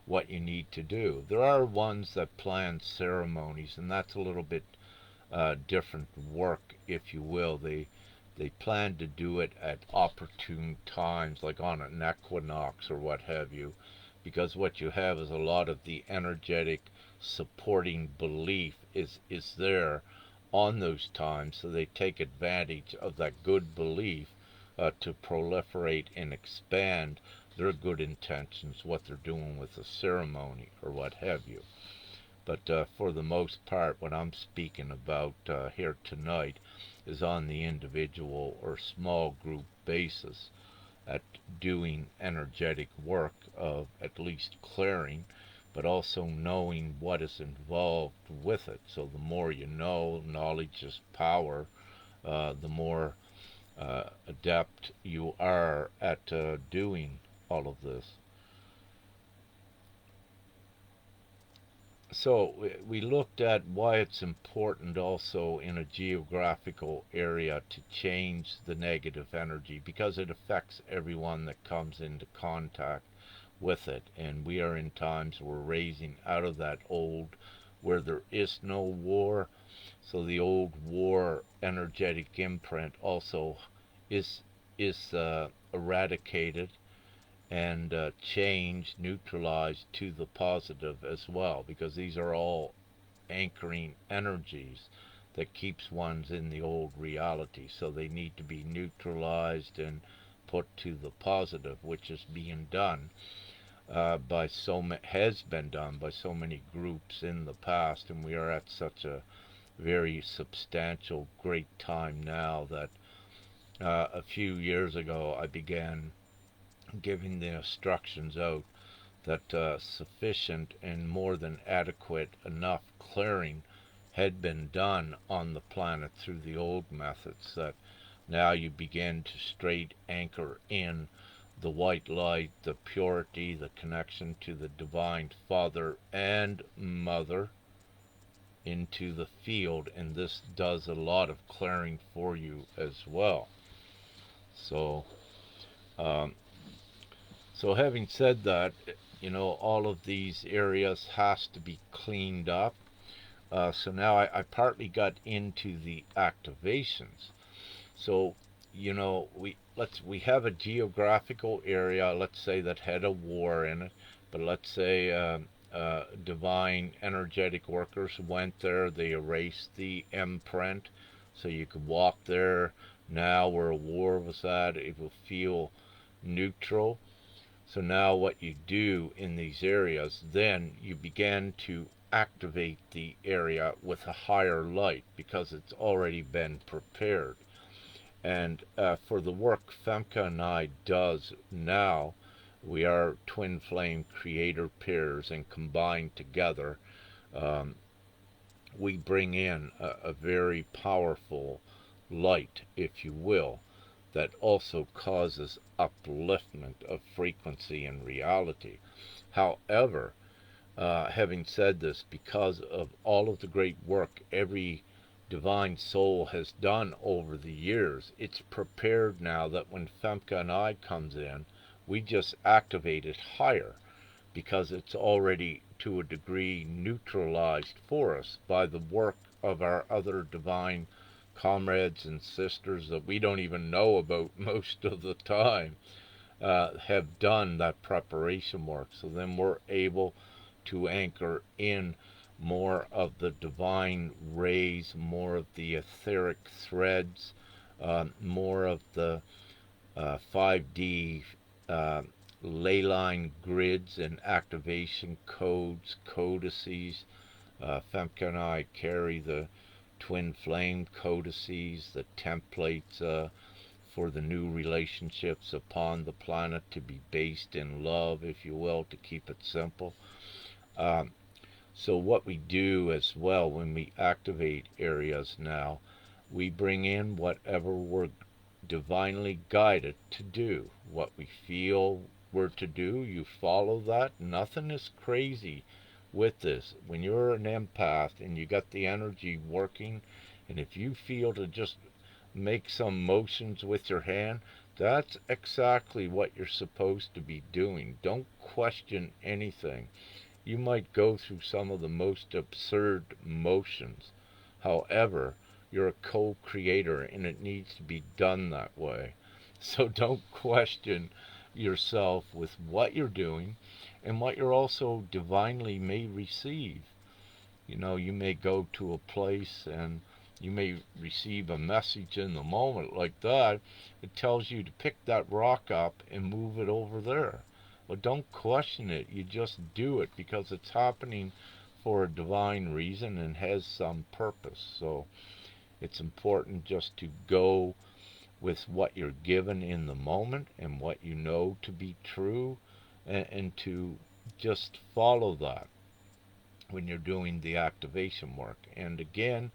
what you need to do. There are ones that plan ceremonies, and that's a little bit different work, if you will. They plan to do it at opportune times, like on an equinox or what have you, because what you have is a lot of the energetic supporting belief is there on those times, so they take advantage of that good belief to proliferate and expand their good intentions, what they're doing with the ceremony or what have you. But for the most part, what I'm speaking about here tonight is on the individual or small group basis at doing energetic work of at least clearing, but also knowing what is involved with it. So the more you know, knowledge is power, the more adept you are at doing all of this. So we looked at why it's important also in a geographical area to change the negative energy, because it affects everyone that comes into contact with it. And we are in times we're raising out of that old where there is no war. So the old war energetic imprint also is is eradicated and changed, neutralized to the positive as well, because these are all anchoring energies that keeps ones in the old reality. So they need to be neutralized and put to the positive, which is being done has been done by so many groups in the past, and we are at such a very substantial, great time now that a few years ago I began giving the instructions out that sufficient and more than adequate enough clearing had been done on the planet through the old methods, that now you begin to straight anchor in the white light, the purity, the connection to the divine Father and Mother into the field, and this does a lot of clearing for you as well. So, um, so having said that, all of these areas has to be cleaned up. So now I partly got into the activations. So, we have a geographical area, let's say, that had a war in it, but let's say divine energetic workers went there, they erased the imprint, so you could walk there now where a war was at, it will feel neutral. So now what you do in these areas, then you begin to activate the area with a higher light because it's already been prepared. And for the work Femke and I does now, we are twin flame creator pairs, and combined together, um, we bring in a very powerful light, if you will, that also causes upliftment of frequency and reality. However, having said this, because of all of the great work every divine soul has done over the years, it's prepared now that when Femke and I comes in, we just activate it higher, because it's already to a degree neutralized for us by the work of our other divine comrades and sisters that we don't even know about most of the time. have done that preparation work. So then we're able to anchor in more of the divine rays, more of the etheric threads, more of the 5D uh, ley line grids and activation codes, codices. Femke and I carry the twin flame codices, the templates for the new relationships upon the planet to be based in love, if you will, to keep it simple. Um, so, what we do as well when we activate areas now, we bring in whatever we're divinely guided to do. What we feel we're to do, you follow that. Nothing is crazy with this. When you're an empath and you got the energy working, and if you feel to just make some motions with your hand, that's exactly what you're supposed to be doing. Don't question anything. You might go through some of the most absurd motions. However, you're a co creator and it needs to be done that way. So don't question yourself with what you're doing and what you're also divinely may receive. You may go to a place and you may receive a message in the moment like that. It tells you to pick that rock up and move it over there. Well, don't question it. You just do it because it's happening for a divine reason and has some purpose. So it's important just to go with what you're given in the moment and what you know to be true, and to just follow that when you're doing the activation work. And again,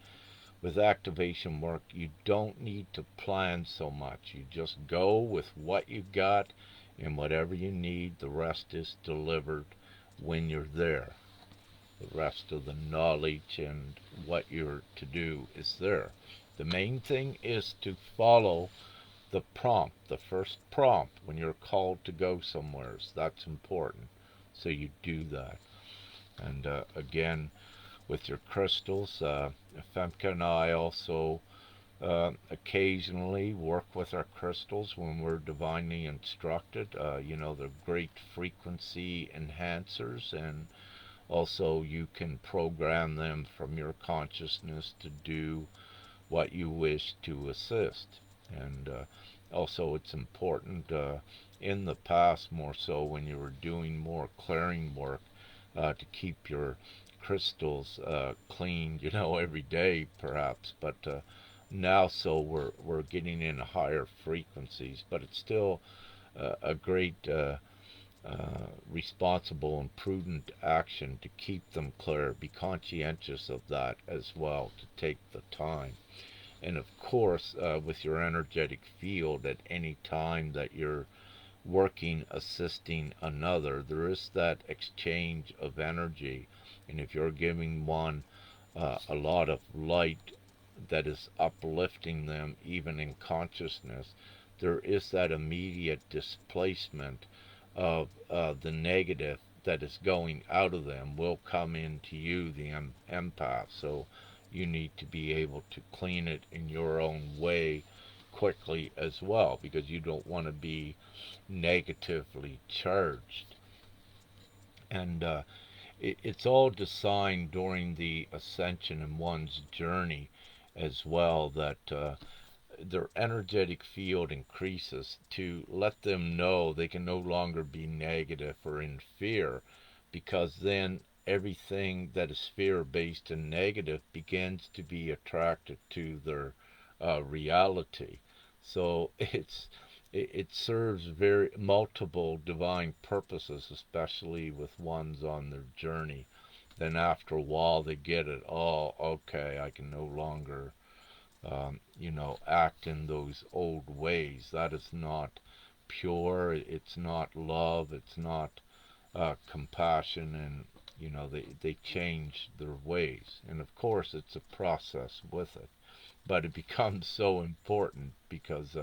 with activation work, you don't need to plan so much. You just go with what you got, and whatever you need, the rest is delivered when you're there. The rest of the knowledge and what you're to do is there. The main thing is to follow the prompt, the first prompt when you're called to go somewhere. So that's important. So you do that. And again, with your crystals, Femke and I also occasionally work with our crystals when we're divinely instructed. They're great frequency enhancers, and also you can program them from your consciousness to do what you wish to assist. And also, it's important in the past, more so when you were doing more clearing work, to keep your crystals clean, every day perhaps. But now, so we're getting in higher frequencies, but it's still a great responsible and prudent action to keep them clear. Be conscientious of that as well, to take the time. And of course, with your energetic field, at any time that you're working, assisting another, there is that exchange of energy. And if you're giving one a lot of light that is uplifting them, even in consciousness, there is that immediate displacement of the negative that is going out of them will come into you, the empath. So you need to be able to clean it in your own way quickly as well, because you don't want to be negatively charged. And it's all designed during the ascension in one's journey as well, that their energetic field increases to let them know they can no longer be negative or in fear, because then everything that is fear based and negative begins to be attracted to their reality. So it serves very multiple divine purposes, especially with ones on their journey. Then after a while they get it. Oh, okay, I can no longer act in those old ways. That is not pure. It's not love. It's not compassion. And they change their ways. And of course, it's a process with it. But it becomes so important because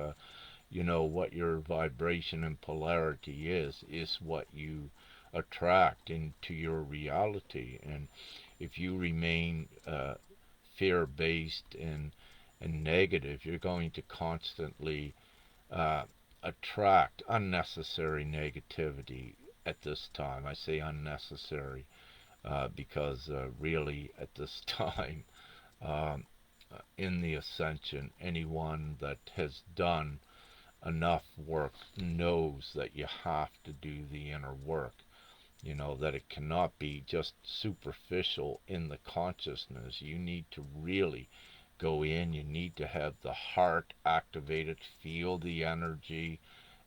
what your vibration and polarity is what you attract into your reality. And if you remain fear based and negative, you're going to constantly uh, attract unnecessary negativity at this time. I say unnecessary because really at this time um, in the Ascension, anyone that has done enough work knows that you have to do the inner work. You know, that it cannot be just superficial in the consciousness. You need to really go in. You need to have the heart activated, feel the energy,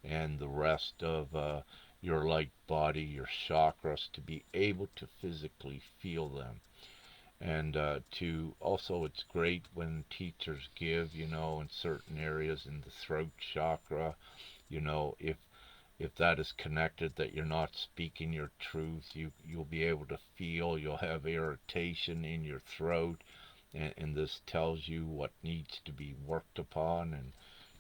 and the rest of your light body, your chakras, to be able to physically feel them. And to also, it's great when teachers give, you know, in certain areas in the throat chakra, you know, if that is connected, that you're not speaking your truth, you'll be able to feel, you'll have irritation in your throat, and this tells you what needs to be worked upon. And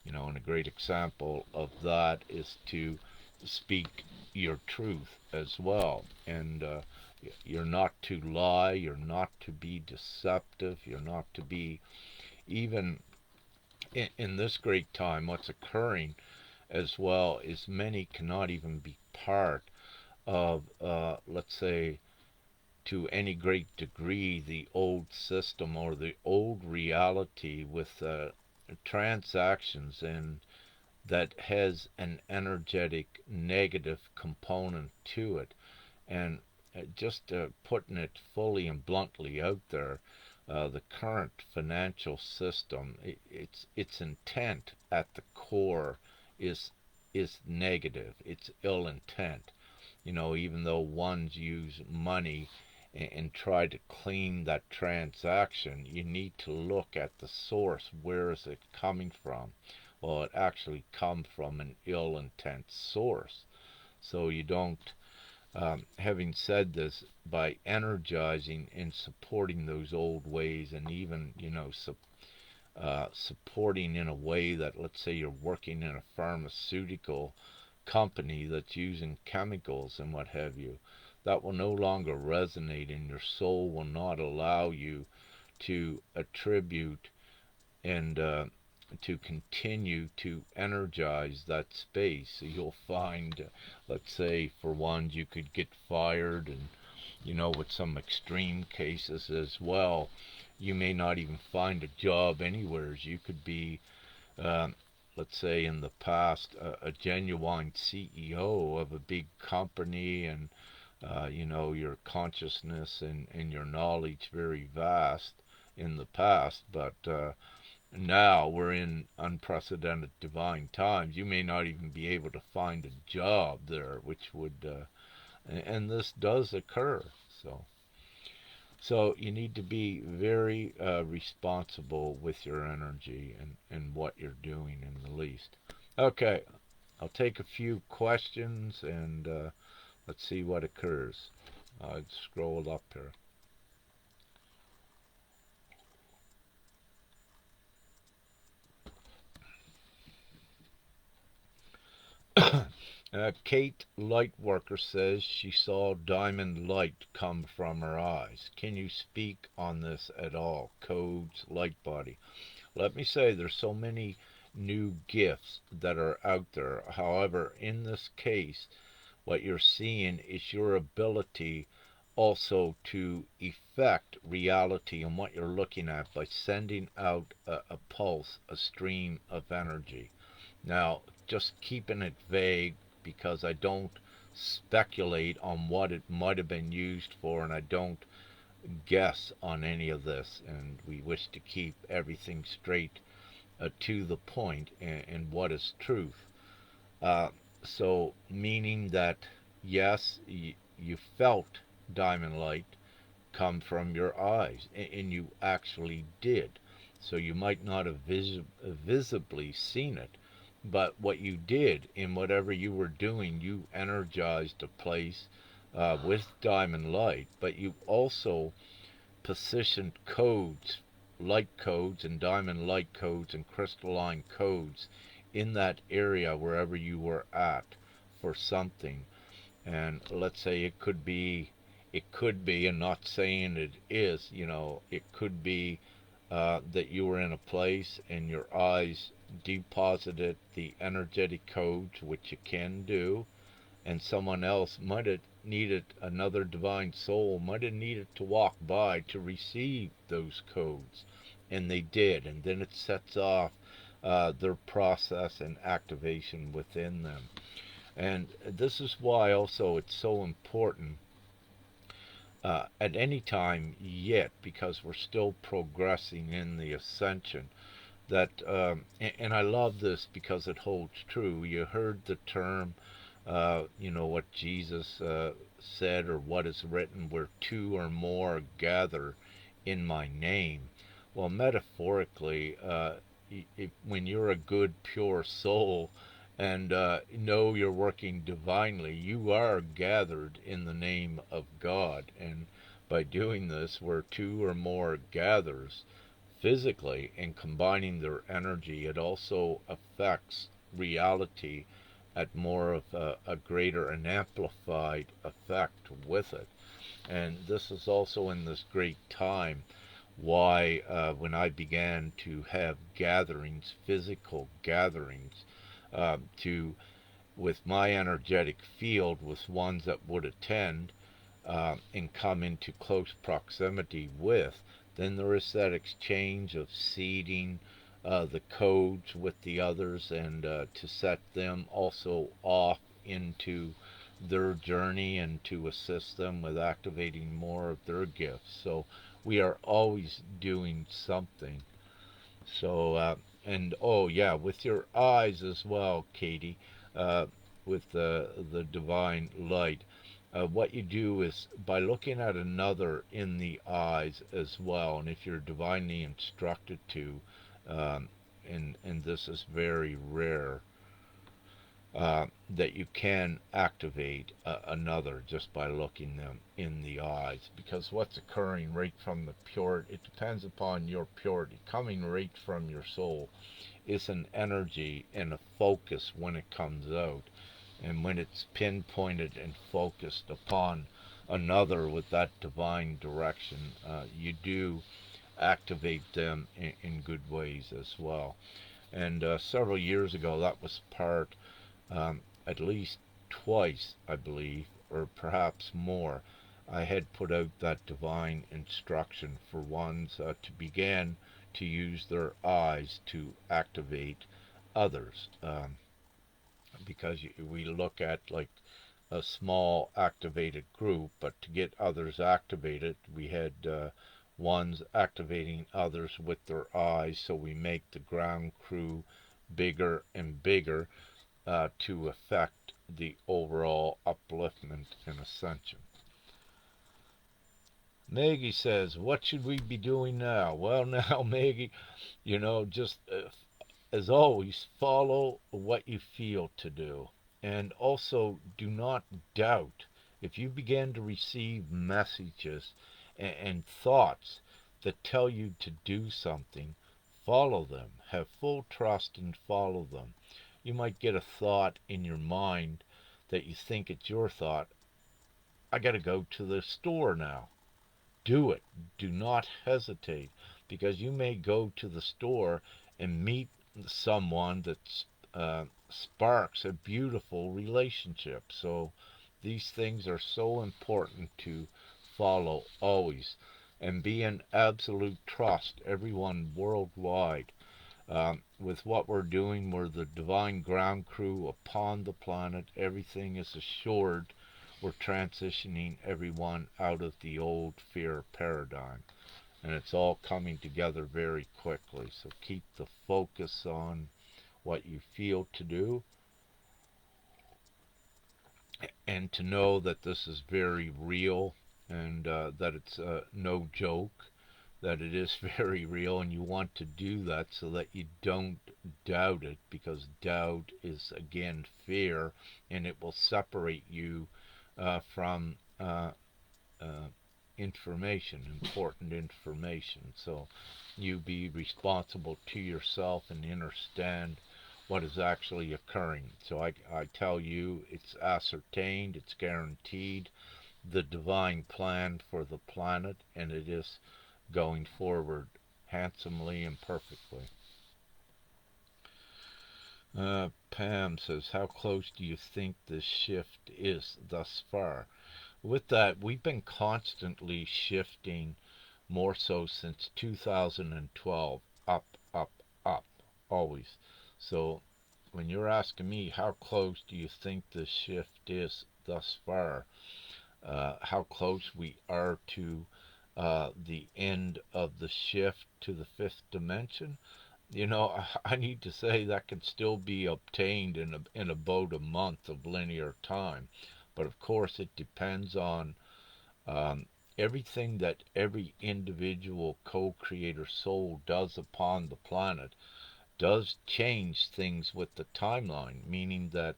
you know, and a great example of that is to speak your truth as well. And you're not to lie, you're not to be deceptive, you're not to be even in this great time. What's occurring as well is many cannot even be part of, let's say, to any great degree, the old system or the old reality with transactions, and that has an energetic negative component to it. And just putting it fully and bluntly out there, the current financial system, its intent at the core is negative. It's ill intent. You know, even though ones use money and try to clean that transaction, you need to look at the source. Where is it coming from? Well, it actually comes from an ill intent source. So you don't, having said this, by energizing and supporting those old ways, and even, you know, supporting in a way that, let's say you're working in a pharmaceutical company that's using chemicals and what have you, that will no longer resonate, and your soul will not allow you to attribute and to continue to energize that space. So you'll find, let's say, for one, you could get fired, and you know, with some extreme cases as well, you may not even find a job anywhere. You could be, um, let's say, in the past, a genuine CEO of a big company, and you know, your consciousness and your knowledge very vast in the past, but now we're in unprecedented divine times. You may not even be able to find a job there, which would, and this does occur. So, so you need to be very responsible with your energy and what you're doing in the least. Okay, I'll take a few questions and let's see what occurs. I scrolled up here. Kate Lightworker says she saw diamond light come from her eyes. Can you speak on this at all? Codes, light body. Let me say, there's so many new gifts that are out there. However, in this case, what you're seeing is your ability also to affect reality and what you're looking at by sending out a pulse, a stream of energy. Now, just keeping it vague, because I don't speculate on what it might have been used for, and I don't guess on any of this, and we wish to keep everything straight to the point and what is truth. Uh, so, meaning that yes, you felt diamond light come from your eyes, and you actually did. So you might not have visibly seen it, but what you did in whatever you were doing, you energized a place with diamond light, but you also positioned codes, light codes, and diamond light codes, and crystalline codes in that area wherever you were at for something. And let's say it could be, and not saying it is, you know, it could be that you were in a place and your eyes deposited the energetic codes, which you can do, and someone else might have needed, another divine soul might have needed to walk by to receive those codes, and they did, and then it sets off their process and activation within them. And this is why also it's so important at any time yet, because we're still progressing in the ascension, that and I love this because it holds true. You heard the term, what Jesus said, or what is written, where two or more gather in my name. Well, metaphorically, when you're a good, pure soul and know you're working divinely, you are gathered in the name of God. And by doing this, where two or more gathers physically and combining their energy, it also affects reality at more of a greater and amplified effect with it. And this is also in this great time why when I began to have gatherings, physical gatherings, to with my energetic field with ones that would attend and come into close proximity with, then there is that exchange of seeding the codes with the others, and to set them also off into their journey and to assist them with activating more of their gifts. So we are always doing something. So, and oh yeah, with your eyes as well, Katie, uh, with the divine light. What you do is by looking at another in the eyes as well, and if you're divinely instructed to, um, and this is very rare, that you can activate another just by looking them in the eyes, because what's occurring right from the pure, it depends upon your purity coming right from your soul, is an energy and a focus when it comes out, and when it's pinpointed and focused upon another with that divine direction, you do activate them in good ways as well. And several years ago, that was part, at least twice, I believe, or perhaps more, I had put out that divine instruction for ones to begin to use their eyes to activate others. Because we look at like a small activated group, but to get others activated, we had ones activating others with their eyes, so we make the ground crew bigger and bigger to affect the overall upliftment and ascension. Maggie says, what should we be doing now? Well, now, Maggie, just as always, follow what you feel to do. And also, do not doubt. If you begin to receive messages and thoughts that tell you to do something, follow them. Have full trust and follow them. You might get a thought in your mind that you think it's your thought. I got to go to the store now. Do it. Do not hesitate, because you may go to the store and meet someone that sparks a beautiful relationship. So these things are so important to follow always, and be in absolute trust, everyone worldwide. With what we're doing, we're the divine ground crew upon the planet. Everything is assured. We're transitioning everyone out of the old fear paradigm. And it's all coming together very quickly. So keep the focus on what you feel to do, and to know that this is very real, and that it's no joke, that it is very real, and you want to do that so that you don't doubt it, because doubt is again fear, and it will separate you from information, important information. So you be responsible to yourself and understand what is actually occurring. So I tell you, it's ascertained, it's guaranteed, the divine plan for the planet, and it is going forward handsomely and perfectly. Pam says, how close do you think this shift is thus far? With that, we've been constantly shifting more so since 2012, up, up, up, always. So when you're asking me how close do you think the shift is thus far, how close we are to the end of the shift to the fifth dimension, I need to say that can still be obtained in about a month of linear time. But of course, it depends on um, everything that every individual co-creator soul does upon the planet does change things with the timeline, meaning that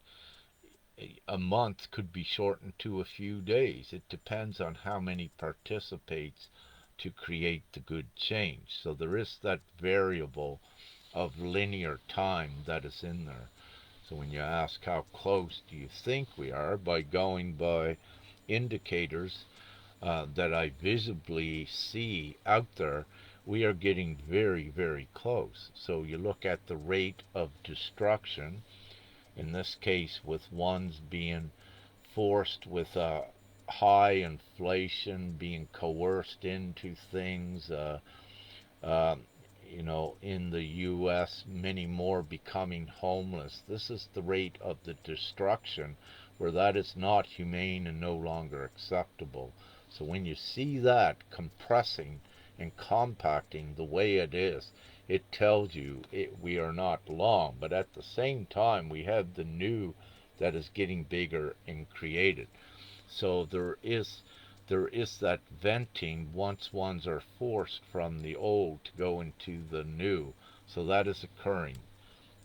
a month could be shortened to a few days. It depends on how many participates to create the good change. So there is that variable of linear time that is in there. So when you ask how close do you think we are, by going by indicators that I visibly see out there, we are getting very, very close. So you look at the rate of destruction, in this case with ones being forced with high inflation, being coerced into things, uh, in the U.S., many more becoming homeless. This is the rate of the destruction where that is not humane and no longer acceptable. So when you see that compressing and compacting the way it is, it tells you we are not long. But at the same time, we have the new that is getting bigger and created. So there is that venting once ones are forced from the old to go into the new. So that is occurring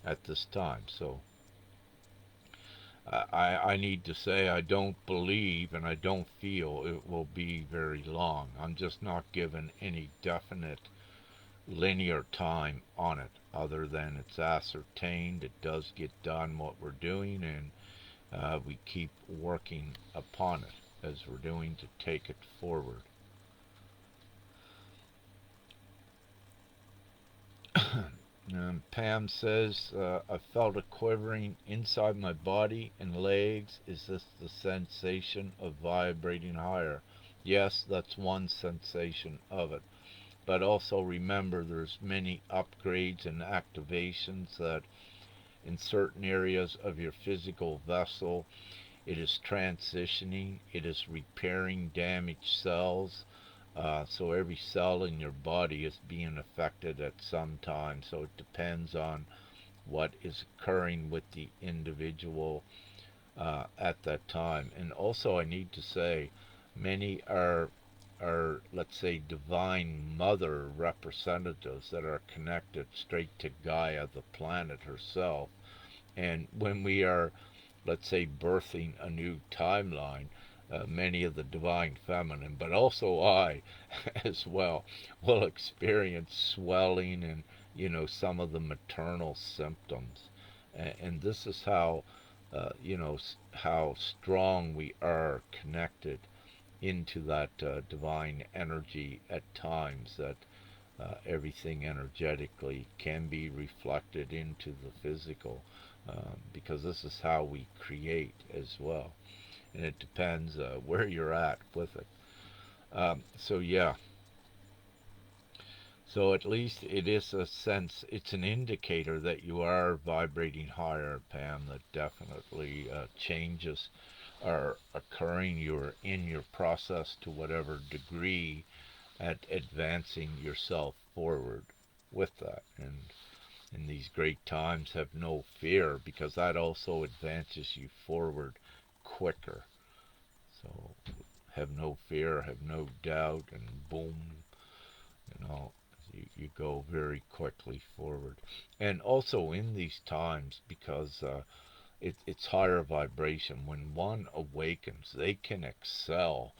at this time. So I need to say I don't believe and I don't feel it will be very long. I'm just not given any definite linear time on it other than it's ascertained, it does get done what we're doing, and we keep working upon it as we're doing to take it forward. Pam says, I felt a quivering inside my body and legs. Is this the sensation of vibrating higher? Yes, that's one sensation of it. But also remember there's many upgrades and activations that in certain areas of your physical vessel it is transitioning, it is repairing damaged cells. So every cell in your body is being affected at some time. So it depends on what is occurring with the individual at that time. And also, I need to say, many are, let's say, divine mother representatives that are connected straight to Gaia, the planet herself. And when we are, let's say, birthing a new timeline, many of the divine feminine, but also I as well, will experience swelling and, some of the maternal symptoms. And this is how, how strong we are connected into that divine energy at times, that everything energetically can be reflected into the physical, because this is how we create as well. And it depends where you're at with it. So, yeah, so at least it is a sense, it's an indicator that you are vibrating higher, Pam, that definitely changes are occurring. You're in your process to whatever degree at advancing yourself forward with that. And in these great times, have no fear, because that also advances you forward quicker. So have no fear, have no doubt, and boom, you know, you go very quickly forward. And also in these times, because it's higher vibration, when one awakens, they can excel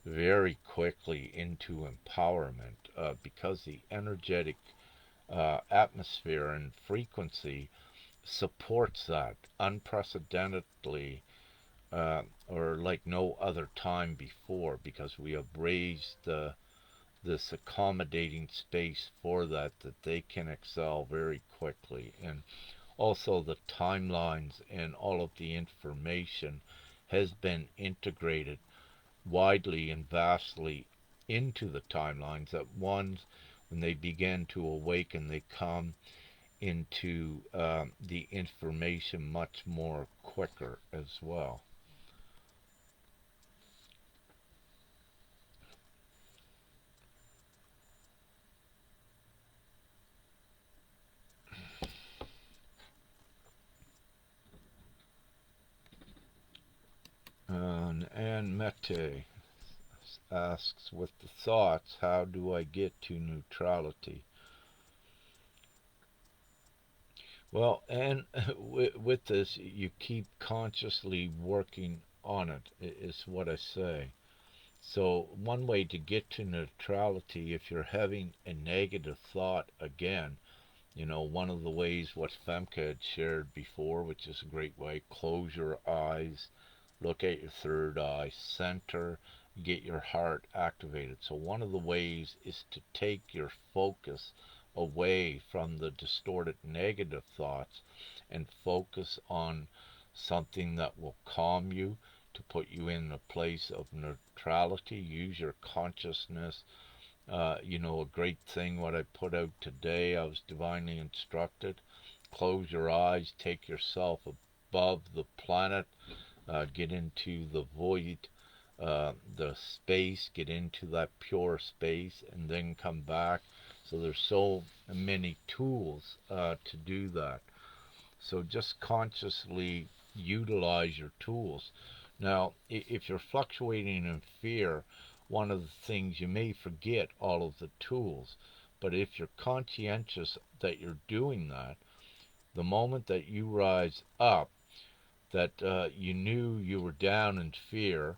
very quickly into empowerment, because the energetic atmosphere and frequency supports that unprecedentedly, or like no other time before, because we have raised this accommodating space for that they can excel very quickly. And also the timelines and all of the information has been integrated widely and vastly into the timelines, that ones, when they begin to awaken, they come into the information much more quicker as well. And Mete asks, with the thoughts, how do I get to neutrality? Well, and with this, you keep consciously working on it, is what I say. So, one way to get to neutrality, if you're having a negative thought again, one of the ways what Femke had shared before, which is a great way, close your eyes, look at your third eye, center, get your heart activated. So, one of the ways is to take your focus away from the distorted negative thoughts and focus on something that will calm you, to put you in a place of neutrality. Use your consciousness. A great thing what I put out today, I was divinely instructed. Close your eyes, take yourself above the planet, get into the void, the space, get into that pure space, and then come back. So there's so many tools to do that. So just consciously utilize your tools. Now, if you're fluctuating in fear, one of the things you may forget all of the tools, but if you're conscientious that you're doing that, the moment that you rise up, that you knew you were down in fear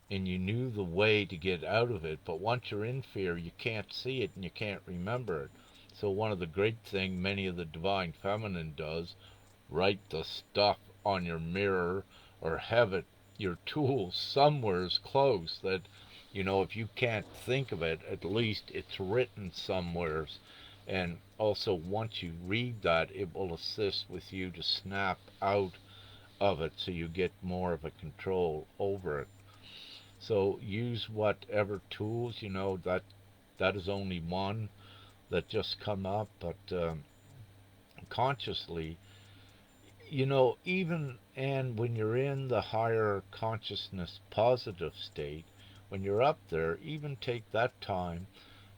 and you knew the way to get out of it, but once you're in fear, you can't see it and you can't remember it. So one of the great things many of the divine feminine does, write the stuff on your mirror or have it your tool somewheres close that if you can't think of it, at least it's written somewheres. And also once you read that, it will assist with you to snap out of it so you get more of a control over it. So use whatever tools, that is only one that just come up, but consciously, even and when you're in the higher consciousness positive state, when you're up there, even take that time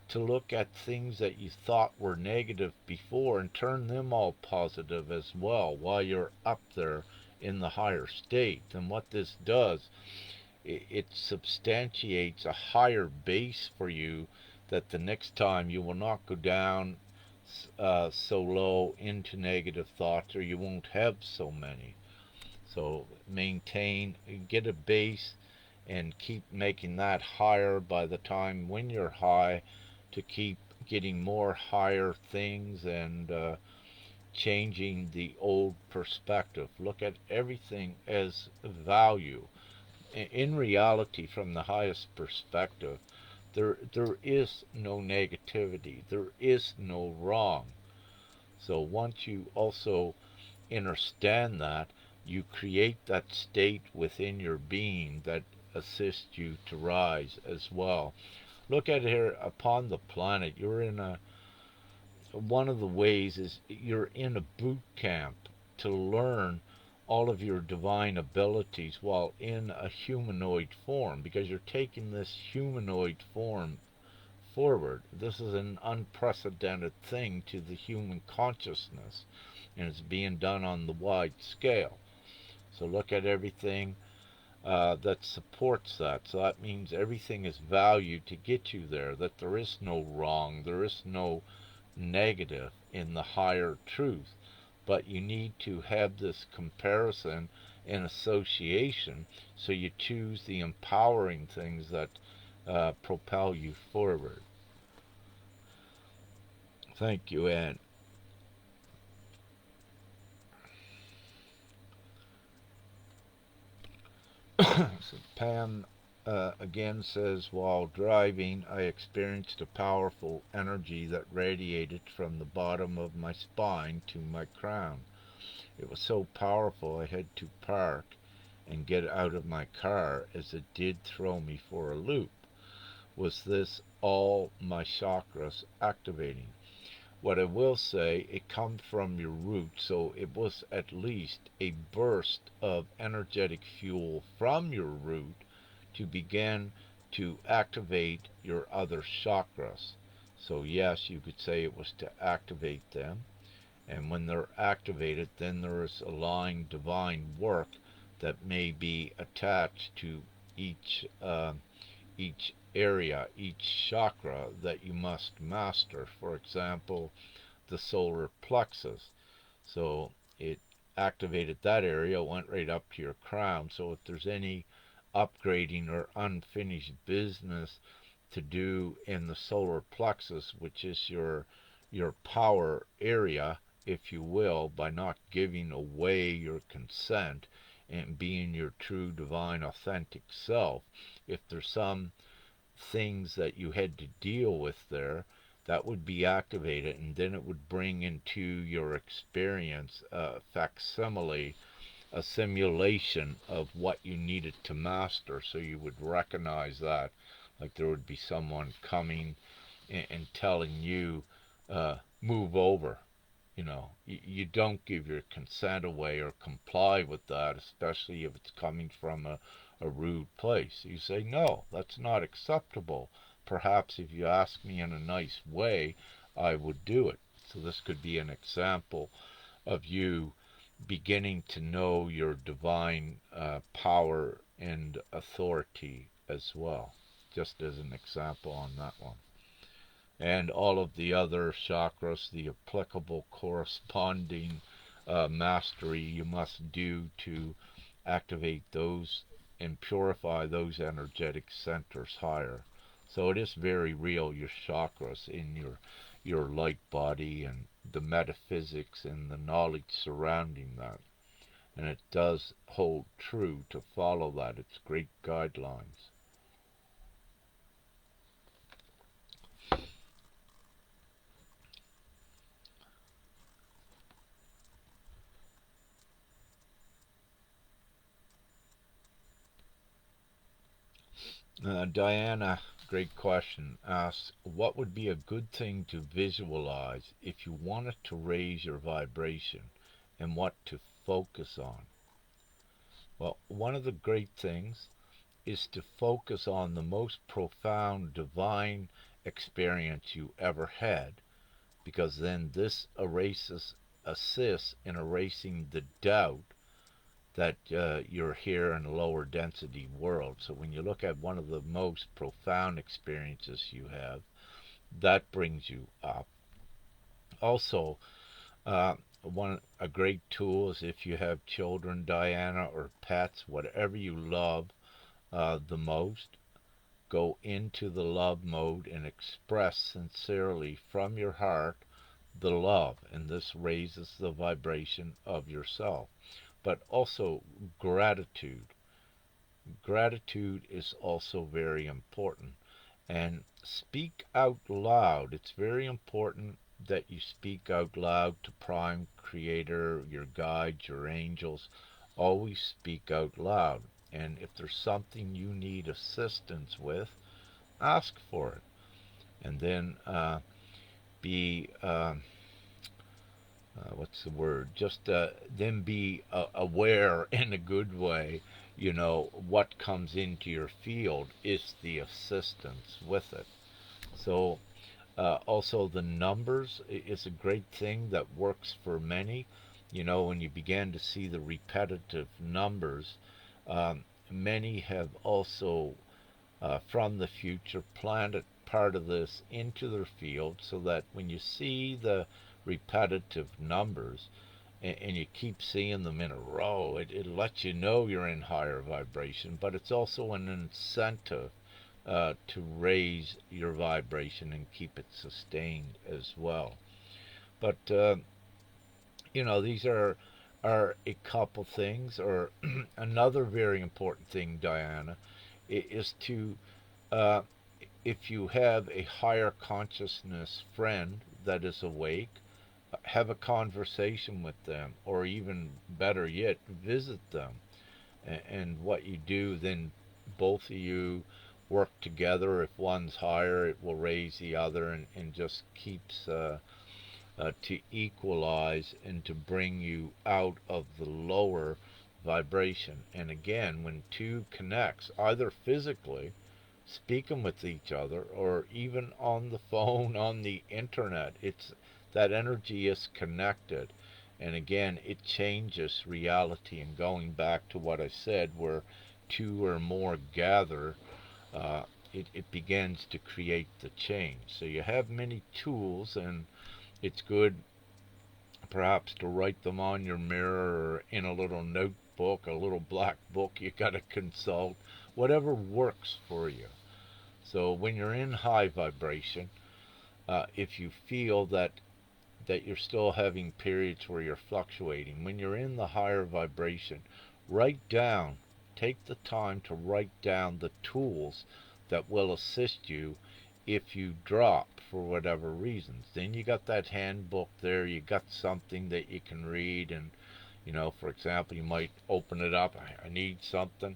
to look at things that you thought were negative before and turn them all positive as well while you're up there in the higher state. And what this does, it substantiates a higher base for you, that the next time you will not go down so low into negative thoughts, or you won't have so many. So maintain, get a base, and keep making that higher by the time when you're high, to keep getting more higher things and changing the old perspective. Look at everything as value. In reality, from the highest perspective, there is no negativity, there is no wrong. So once you also understand that, you create that state within your being that assists you to rise as well. Look at here upon the planet. You're in a one of the ways is you're in a boot camp to learn all of your divine abilities while in a humanoid form, because you're taking this humanoid form forward. This is an unprecedented thing to the human consciousness, and it's being done on the wide scale. So look at everything that supports that. So that means everything is valued to get you there, that there is no wrong, there is no negative in the higher truth. But you need to have this comparison and association, so you choose the empowering things that propel you forward. Thank you, Anne. So Pam again says, while driving, I experienced a powerful energy that radiated from the bottom of my spine to my crown. It was so powerful I had to park and get out of my car, as it did throw me for a loop. Was this all my chakras activating? What I will say, it comes from your root, so it was at least a burst of energetic fuel from your root to begin to activate your other chakras. So, yes, you could say it was to activate them. And when they're activated, then there is aligned divine work that may be attached to each area, each chakra that you must master. For example, the solar plexus. So it activated that area, went right up to your crown. So if there's any upgrading or unfinished business to do in the solar plexus, which is your power area, if you will, by not giving away your consent and being your true divine authentic self, if there's some things that you had to deal with there, that would be activated, and then it would bring into your experience a facsimile, a simulation of what you needed to master, so you would recognize that. Like there would be someone coming and telling you, move over. You don't give your consent away or comply with that, especially if it's coming from a rude place. You say, no, that's not acceptable. Perhaps if you ask me in a nice way, I would do it. So this could be an example of you beginning to know your divine power and authority as well, just as an example on that one. And all of the other chakras, the applicable corresponding mastery you must do to activate those and purify those energetic centers higher. So it is very real, your chakras in your light body and the metaphysics and the knowledge surrounding that. And it does hold true to follow that. It's great guidelines. Diana, great question, asks, what would be a good thing to visualize if you wanted to raise your vibration and what to focus on? Well, one of the great things is to focus on the most profound divine experience you ever had, because then this assists in erasing the doubt that you're here in a lower density world. So when you look at one of the most profound experiences you have, that brings you up. Also, one a great tool is if you have children, Diana, or pets, whatever you love the most, go into the love mode and express sincerely from your heart the love, and this raises the vibration of yourself. But also gratitude. Gratitude is also very important. And speak out loud. It's very important that you speak out loud to Prime Creator, your guides, your angels. Always speak out loud. And if there's something you need assistance with, ask for it. And then be what's the word? Just then be aware in a good way. What comes into your field is the assistance with it. So also the numbers is a great thing that works for many. When you begin to see the repetitive numbers, many have also from the future planted part of this into their field, so that when you see the repetitive numbers and you keep seeing them in a row, it lets you know you're in higher vibration, but it's also an incentive to raise your vibration and keep it sustained as well. But these are a couple things. Or another very important thing, Diana, is to uh, if you have a higher consciousness friend that is awake, have a conversation with them, or even better yet, visit them. And what you do, then both of you work together. If one's higher, it will raise the other, and just keeps to equalize and to bring you out of the lower vibration. And again, when two connects, either physically, speaking with each other, or even on the phone, on the internet, it's that energy is connected. And again, it changes reality. And going back to what I said, where two or more gather, uh, it begins to create the change. So you have many tools, and it's good perhaps to write them on your mirror or in a little notebook, a little black book you got to consult, whatever works for you. So when you're in high vibration, if you feel that you're still having periods where you're fluctuating, when you're in the higher vibration, write down, take the time to write down the tools that will assist you if you drop for whatever reasons. Then you got that handbook there, you got something that you can read, and for example, you might open it up. I need something,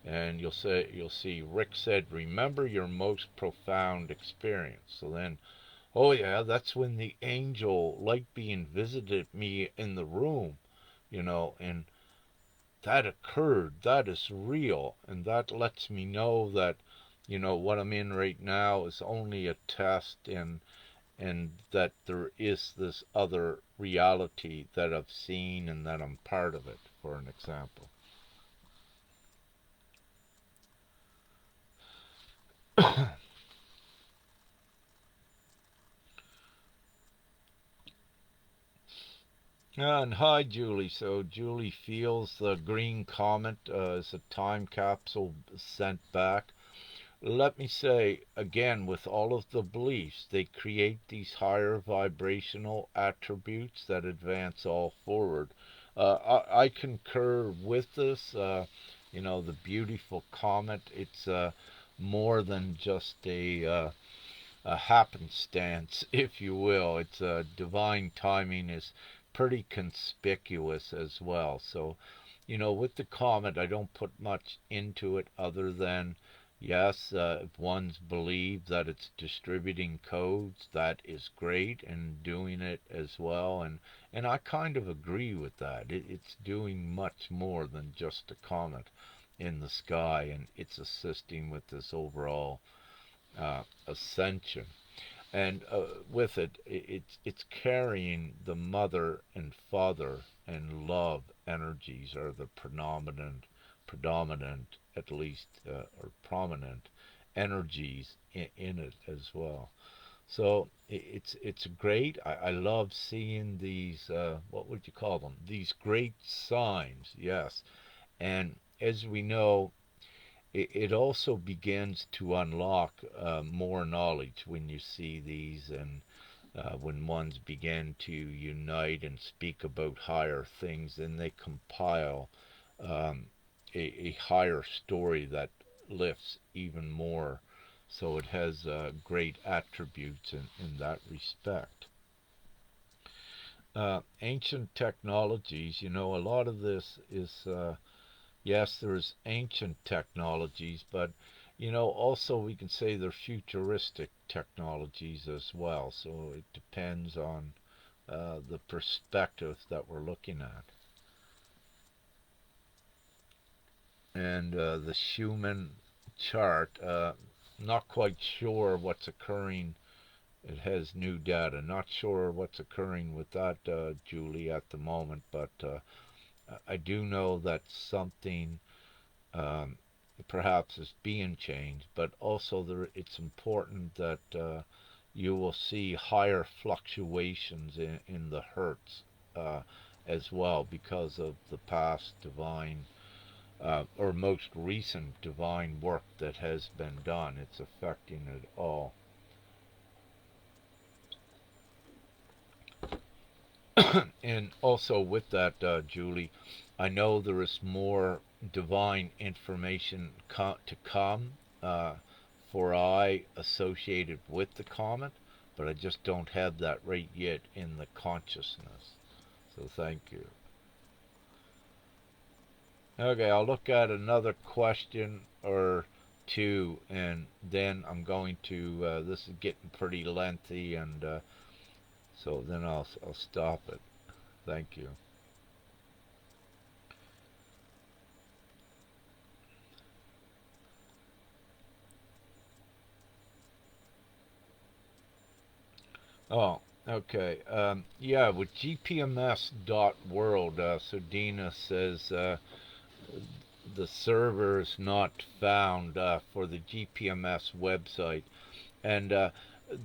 and you'll see Rick said, remember your most profound experience. So then, oh yeah, that's when the angel light being visited me in the room, and that occurred. That is real, and that lets me know that what I'm in right now is only a test, and that there is this other reality that I've seen and that I'm part of it, for an example. And hi, Julie. So Julie feels the green comet is a time capsule sent back. Let me say again, with all of the beliefs, they create these higher vibrational attributes that advance all forward. I concur with this. The beautiful comet, it's more than just a happenstance, if you will. It's divine timing is pretty conspicuous as well. So, with the comet, I don't put much into it other than, yes, if one's believed that it's distributing codes, that is great, and doing it as well. And I kind of agree with that. It's doing much more than just a comet in the sky, and it's assisting with this overall ascension. And with it, it's carrying the mother and father and love energies are the predominant, at least, or prominent energies in it as well. So it's great. I love seeing these. What would you call them? These great signs. Yes, and as we know, it also begins to unlock more knowledge when you see these, and when ones begin to unite and speak about higher things, then they compile um, a higher story that lifts even more. So it has great attributes in that respect. Ancient technologies, a lot of this is yes, there's ancient technologies, but also we can say they're futuristic technologies as well. So it depends on the perspective that we're looking at. And the Schumann chart, not quite sure what's occurring. It has new data. Not sure what's occurring with that, Julie, at the moment, but I do know that something um, perhaps is being changed, but also it's important that you will see higher fluctuations in the hertz uh, as well because of the past divine or most recent divine work that has been done. It's affecting it all. And also with that, Julie, I know there is more divine information to come uh, for I associated with the comet. but I just don't have that right yet in the consciousness. So thank you. Okay, I'll look at another question or two, and then I'm going to. This is getting pretty lengthy, and so then I'll stop it. Thank you. Oh, okay. Yeah, with gpms.world, Sudina says the server is not found for the GPMS website. And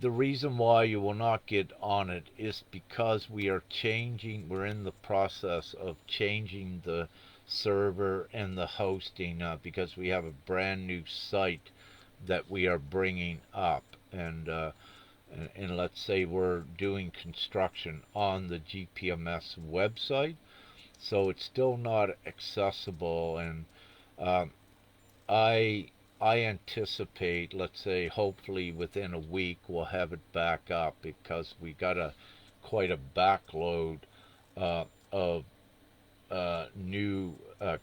the reason why you will not get on it is because we're in the process of changing the server and the hosting because we have a brand new site that we are bringing up. And let's say we're doing construction on the GPMS website, so it's still not accessible. And um, I I anticipate, let's say, hopefully within a week we'll have it back up because we got a quite a backload of new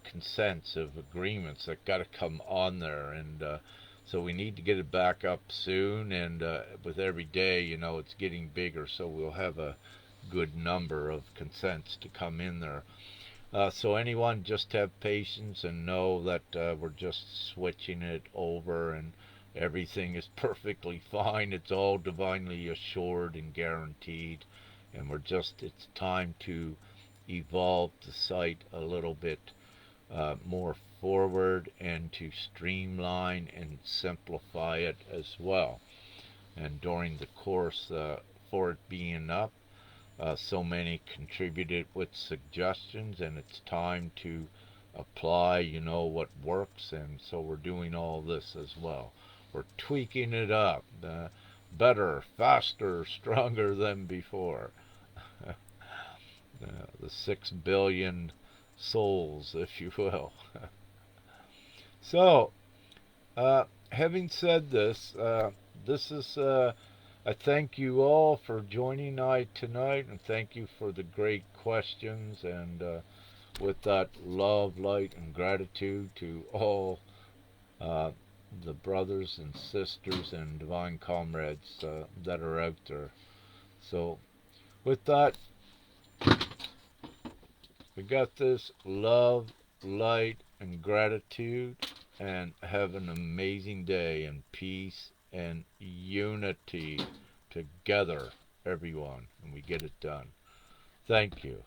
consents of agreements that got to come on there, and so we need to get it back up soon. And with every day, it's getting bigger, so we'll have a good number of consents to come in there. So anyone, just have patience and know that we're just switching it over, and everything is perfectly fine. It's all divinely assured and guaranteed, and it's time to evolve the site a little bit more forward and to streamline and simplify it as well. And during the course for it being up, so many contributed with suggestions, and it's time to apply, what works. And so we're doing all this as well. We're tweaking it up, better, faster, stronger than before. The 6 billion souls, if you will. So, having said this, this is I thank you all for joining I tonight, and thank you for the great questions. And with that love, light, and gratitude to all uh, the brothers and sisters and divine comrades that are out there. So, with that, we got this love, light, and gratitude, and have an amazing day in peace and unity together, everyone, and we get it done. Thank you.